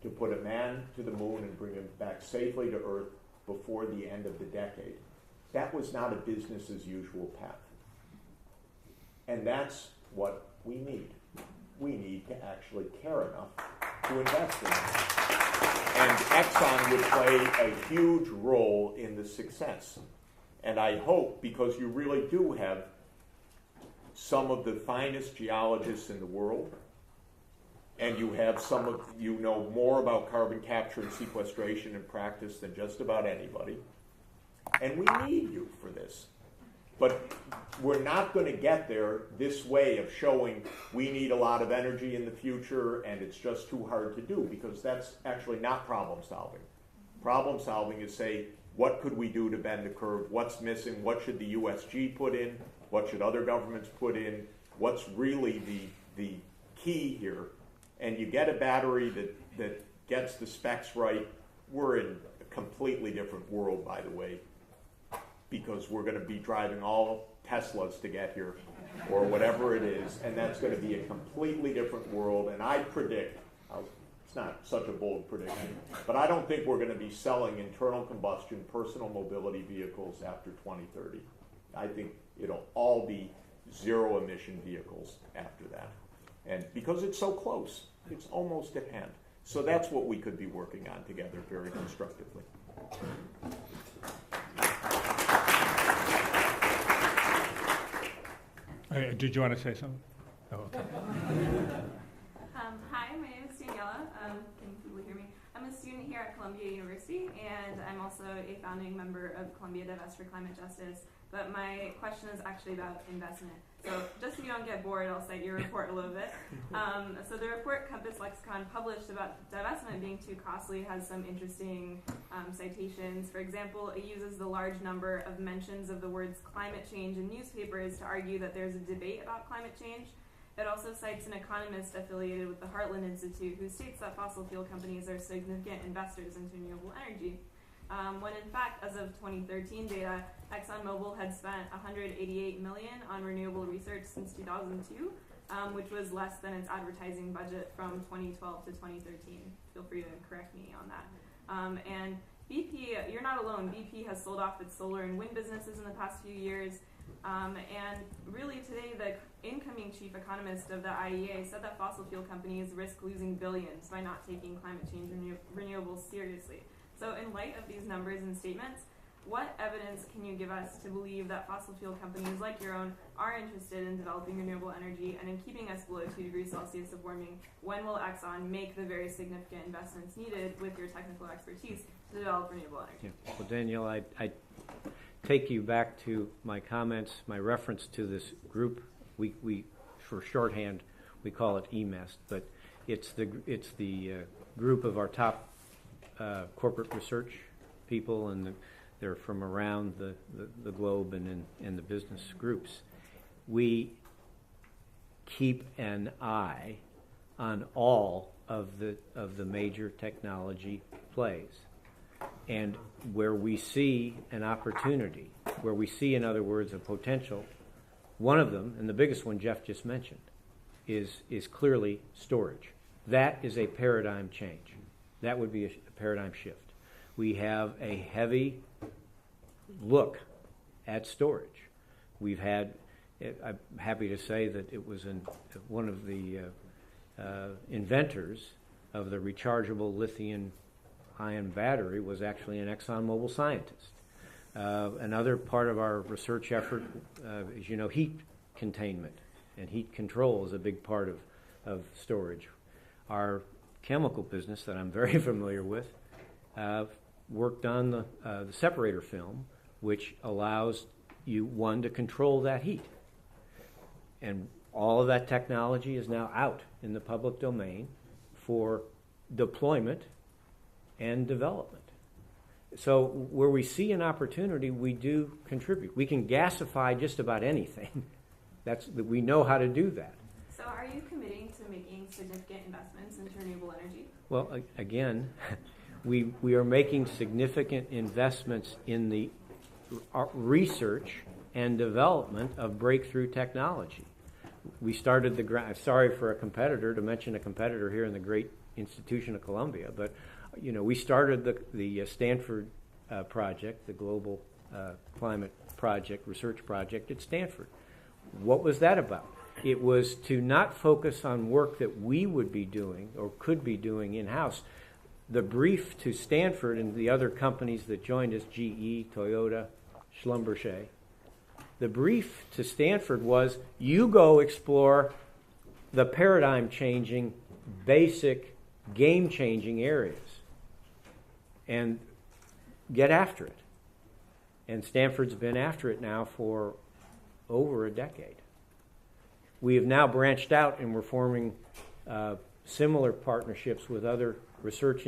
to put a man to the moon and bring him back safely to Earth before the end of the decade. That was not a business as usual path. And that's what we need. We need to actually care enough to invest in it. And Exxon would play a huge role in the success. And I hope, because you really do have some of the finest geologists in the world, and you have you know more about carbon capture and sequestration in practice than just about anybody. And we need you for this. But we're not going to get there this way of showing we need a lot of energy in the future and it's just too hard to do, because that's actually not problem solving. Problem solving is say, what could we do to bend the curve? What's missing? What should the USG put in? What should other governments put in? What's really the key here? And you get a battery that gets the specs right. We're in a completely different world, by the way, because we're going to be driving all Teslas to get here, or whatever it is, and that's going to be a completely different world. And I predict, it's not such a bold prediction, but I don't think we're going to be selling internal combustion personal mobility vehicles after 2030. I think it'll all be zero emission vehicles after that. And because it's so close. It's almost at hand. So that's what we could be working on together very constructively. Did you want to say something? Oh, okay. Hi, my name is Daniela. Can people hear me? I'm a student here at Columbia University, and I'm also a founding member of Columbia Divest for Climate Justice. But my question is actually about investment. So just so you don't get bored, I'll cite your report a little bit. So the report Compass Lexicon published about divestment being too costly has some interesting citations. For example, it uses the large number of mentions of the words climate change in newspapers to argue that there's a debate about climate change. It also cites an economist affiliated with the Heartland Institute who states that fossil fuel companies are significant investors into renewable energy. When in fact, as of 2013 data, ExxonMobil had spent $188 million on renewable research since 2002, which was less than its advertising budget from 2012 to 2013. Feel free to correct me on that. And BP, you're not alone. BP has sold off its solar and wind businesses in the past few years. And really today, the incoming chief economist of the IEA said that fossil fuel companies risk losing billions by not taking climate change renewables seriously. So in light of these numbers and statements, what evidence can you give us to believe that fossil fuel companies like your own are interested in developing renewable energy and in keeping us below 2 degrees Celsius of warming? When will Exxon make the very significant investments needed with your technical expertise to develop renewable energy? Yeah. Well, Danielle, I take you back to my comments, my reference to this group. We for shorthand, we call it EMEST, but it's the group of our top corporate research people, and they're from around the globe and in the business groups. We keep an eye on all of the major technology plays. And where we see an opportunity, where we see, in other words, a potential, one of them, and the biggest one Jeff just mentioned, is clearly storage. That is a paradigm change. That would be a paradigm shift. We have a heavy look at storage. We've had, I'm happy to say that it was one of the inventors of the rechargeable lithium-ion battery was actually an ExxonMobil scientist. Another part of our research effort is, heat containment, and heat control is a big part of storage. Our chemical business that I'm very familiar with worked on the separator film, which allows you, one, to control that heat. And all of that technology is now out in the public domain for deployment and development. So where we see an opportunity, we do contribute. We can gasify just about anything. We know how to do that. So are you committing to making significant investments into renewable energy? Well, again, we are making significant investments in the research and development of breakthrough technology. We started sorry for a competitor to mention a competitor here in the great institution of Columbia, but we started the Stanford project, the Global Climate Project, research project at Stanford. What was that about? It was to not focus on work that we would be doing or could be doing in-house. The brief to Stanford and the other companies that joined us, GE, Toyota, Schlumberger, the brief to Stanford was, you go explore the paradigm-changing, basic, game-changing areas and get after it. And Stanford's been after it now for over a decade. We have now branched out and we're forming similar partnerships with other research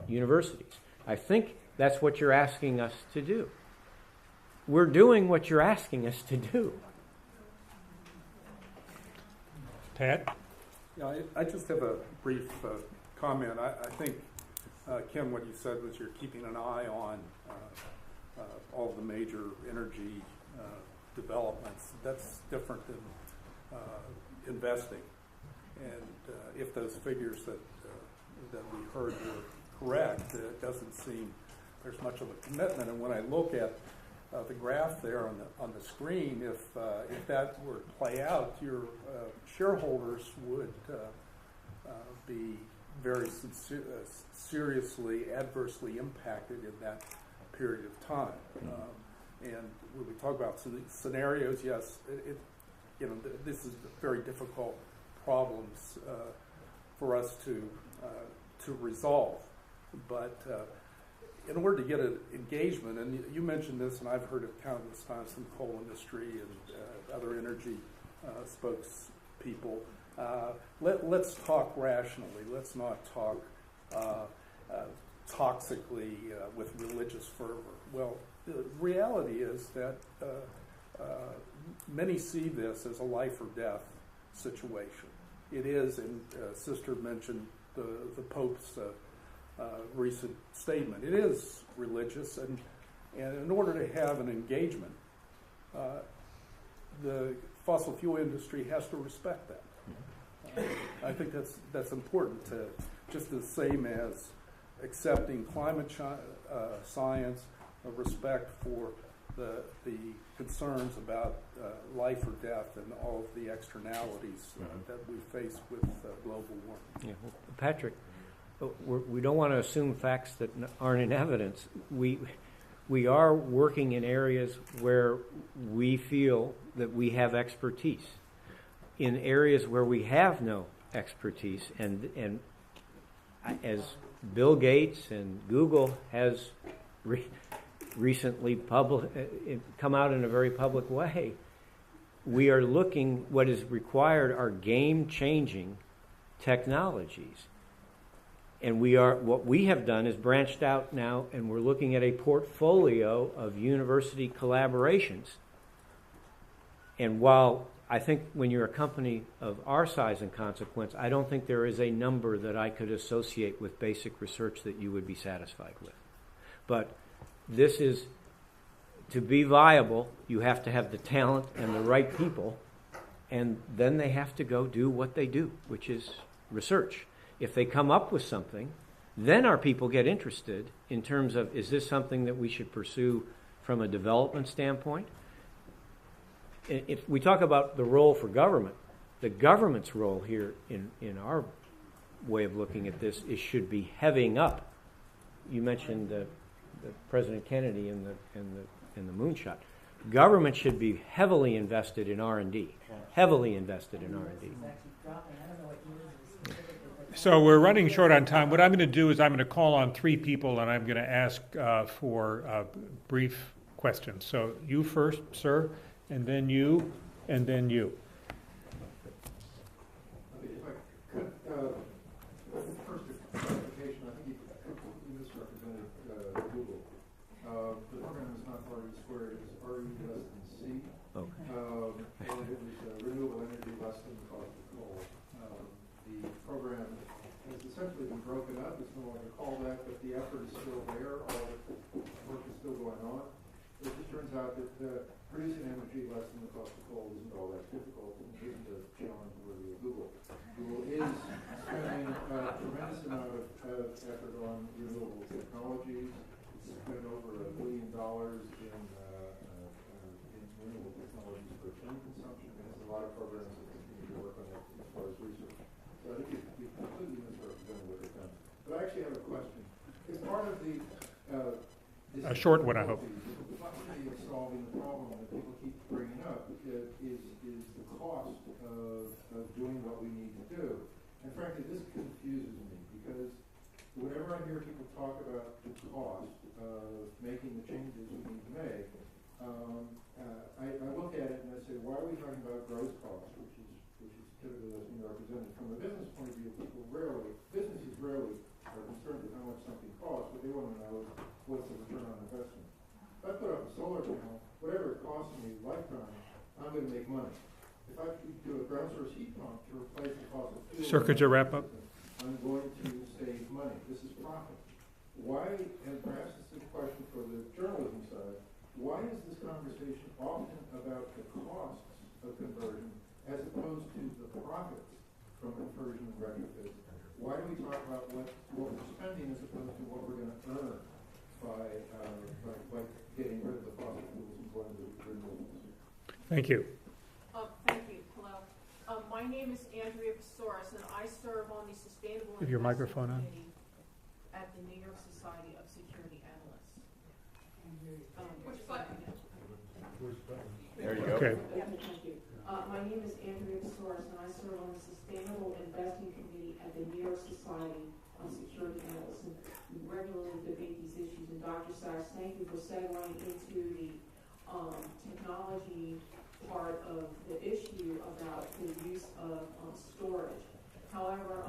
universities. I think that's what you're asking us to do. We're doing what you're asking us to do. Tad? Yeah, I just have a brief comment. I think, Kim, what you said was you're keeping an eye on all the major energy developments. That's different than investing. And if those figures that we heard were correct, it doesn't seem there's much of a commitment. And when I look at the graph there on the screen, if that were to play out, your shareholders would be very seriously adversely impacted in that period of time. And when we talk about scenarios, yes, this is very difficult problems for us to resolve. But in order to get an engagement, and you mentioned this, and I've heard it countless times from the coal industry and other energy spokespeople, let's talk rationally. Let's not talk toxically with religious fervor. Well, the reality is that many see this as a life or death situation. It is, and Sister mentioned the Pope's recent statement. It is religious, and in order to have an engagement, the fossil fuel industry has to respect that. I think that's important, just the same as accepting climate science, a respect for the concerns about life or death and all of the externalities that we face with global warming. Yeah. Well, Patrick, we don't want to assume facts that aren't in evidence. We are working in areas where we feel that we have expertise. In areas where we have no expertise, and as Bill Gates and Google has recently come out in a very public way, we are looking, what is required are game-changing technologies. And what we have done is branched out now, and we're looking at a portfolio of university collaborations. And while I think when you're a company of our size and consequence, I don't think there is a number that I could associate with basic research that you would be satisfied with. But this is, to be viable, you have to have the talent and the right people, and then they have to go do what they do, which is research. If they come up with something, then our people get interested in terms of, is this something that we should pursue from a development standpoint? If we talk about the role for government, the government's role here in our way of looking at this should be heavying up. You mentioned the President Kennedy and the moonshot. Government should be heavily invested in R&D. Heavily invested in R&D. So we're running short on time. What I'm going to do is I'm going to call on three people, and I'm going to ask for brief questions. So you first, sir, and then you, and then you. If I could, first a clarification, I think you misrepresented Google. The program is not RE squared, it was RE less than C. Okay. And it was renewable energy less than the cost of coal. The program has essentially been broken up. It's no longer called that, but the effort is still there. All the work is still going on. It just turns out that producing energy less than the cost of coal isn't all that difficult and isn't a challenge worthy of Google. Google is spending a tremendous amount of effort on renewable technologies. It's spent over $1 billion in renewable technologies for flame consumption. It has a lot of programs that continue to work on that as far as research. So I think you've completely misrepresented what they've done. But I actually have a question. As part of the a short one, I hope. The complexity of solving the problem that people keep bringing up is the cost of doing what we need to do. And frankly, this confuses me because whenever I hear people talk about the cost of making the changes we need to make, I look at it and I say, why are we talking about gross costs, which is typically what's being represented from a business point of view? Businesses rarely are concerned with how much something costs, but they want to know what's the return on investment. If I put up a solar panel, whatever it costs me lifetime, I'm going to make money. If I do a ground source heat pump to replace the fossil fuel, Sir, could you wrap up? I'm going to save money. This is profit. Why, and perhaps this is a question for the journalism side, why is this conversation often about the costs of conversion as opposed to the profits from conversion and retrofit? Why do we talk about what we're spending as opposed to what we're going to earn by getting rid of the fossil fuels and going to renewables? Thank you. Thank you. Hello. My name is Andrea Pastoris, and I serve on the Sustainable Have your Investment microphone on? Committee at the New York Society of Security Analysts. Which button? There you go. Okay. Thank you. My name is Andrea Pastoris, and I serve on the Sustainable Investing Committee at the New York Society of Security Analysts. And we regularly debate these issues. And Dr. Sachs, thank you for segueing into the technology part of the issue about the use of storage. However,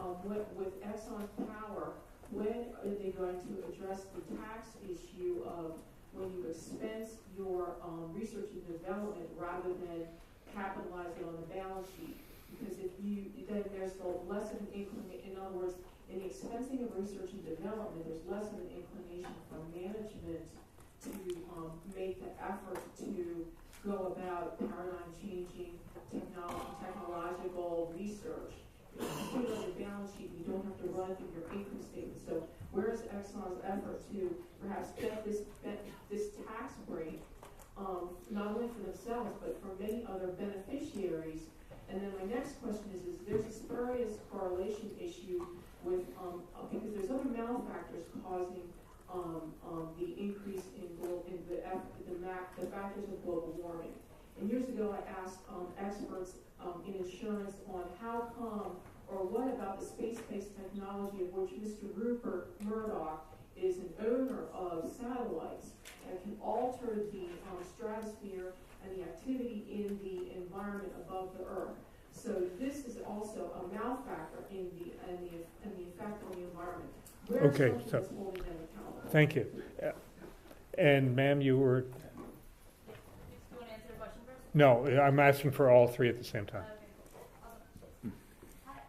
with Exxon Power, when are they going to address the tax issue of when you expense your research and development rather than capitalize it on the balance sheet? Because if you, then there's less of an inclination, in other words, in the expensing of research and development, there's less of an inclination for management to make the effort to go about paradigm-changing technological research. If you put it on your balance sheet, you don't have to run through your income statement. So where is Exxon's effort to perhaps get this tax break, not only for themselves, but for many other beneficiaries? And then my next question is there's a spurious correlation issue with, because there's other malfactors causing the increase in the factors of global warming. And years ago, I asked experts in insurance on how come, or what about the space-based technology of which Mr. Rupert Murdoch is an owner of satellites that can alter the stratosphere and the activity in the environment above the Earth. So this is also a malfactor in the effect on the environment. Okay, so thank you. And ma'am, you were. Do you want to answer the question first? No, I'm asking for all three at the same time. Okay. Hi,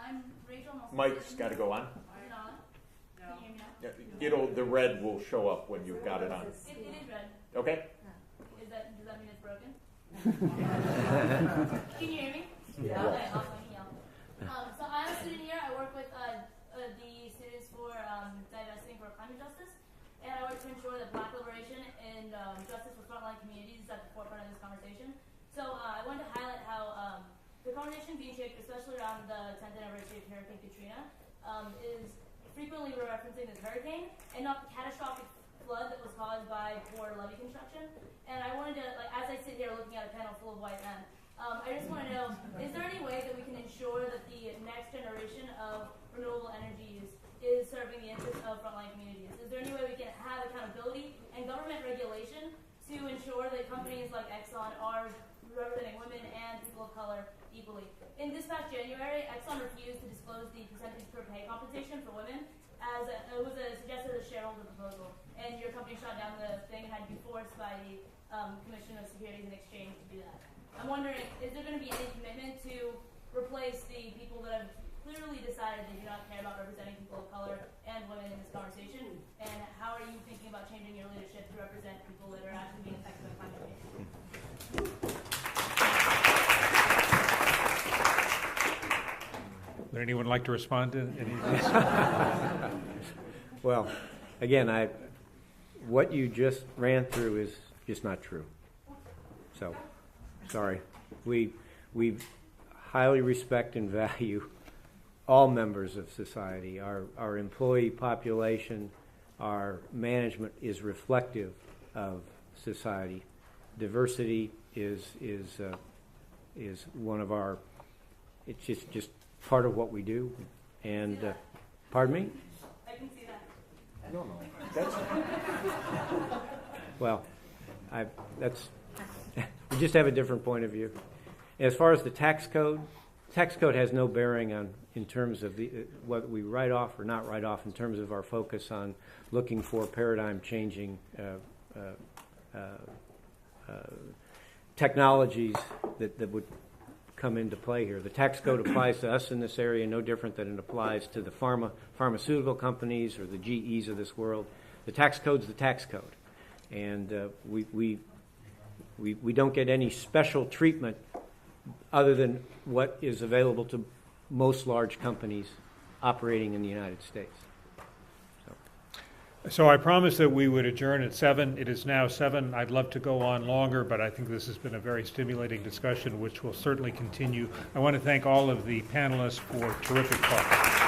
I'm Rachel. Mike's got to go on. Is it on? Can you hear me now? Yeah, the red will show up when you've got it on. It is red. Okay. Does that mean it's broken? Can you hear me? Yeah. Okay, awesome. Yeah. So I'm a student here. I work with the Students for Divesting for Climate Justice, and I work to ensure that Black liberation and justice for frontline communities is at the forefront of this conversation. So I wanted to highlight how the conversation being shaped, especially around the 10th anniversary of Hurricane Katrina, is frequently referencing this hurricane and not the catastrophic flood that was caused by poor levee construction. And I wanted to, as I sit here looking at a panel full of white men, I just want to know, is there any way that we can ensure that the next generation of renewable energies is serving the interests of frontline communities? Is there any way we can have accountability and government regulation to ensure that companies like Exxon are representing women and people of color equally? In this past January, Exxon refused to disclose the percentage per pay compensation for women, as it was suggested as a shareholder proposal. And your company shot down the thing and had to be forced by the Commission of Securities and Exchange to do that. I'm wondering, is there going to be any commitment to replace the people that have clearly decided they do not care about representing people of color and women in this conversation? And how are you thinking about changing your leadership to represent people that are actually being affected by climate change? Would anyone like to respond to any of this? Well, again, what you just ran through is just not true. So, sorry. We highly respect and value all members of society. Our employee population, our management is reflective of society. Diversity is one of our. It's just part of what we do. And pardon me? I can see that. No. That's well, we just have a different point of view. As far as the tax code has no bearing on in terms of what we write off or not write off in terms of our focus on looking for paradigm-changing technologies that would come into play here. The tax code applies to us in this area no different than it applies to the pharmaceutical companies or the GEs of this world. The tax code's the tax code, and we don't get any special treatment other than what is available to most large companies operating in the United States. So. So I promised that we would adjourn at 7. It is now 7. I'd love to go on longer, but I think this has been a very stimulating discussion, which will certainly continue. I want to thank all of the panelists for terrific talk.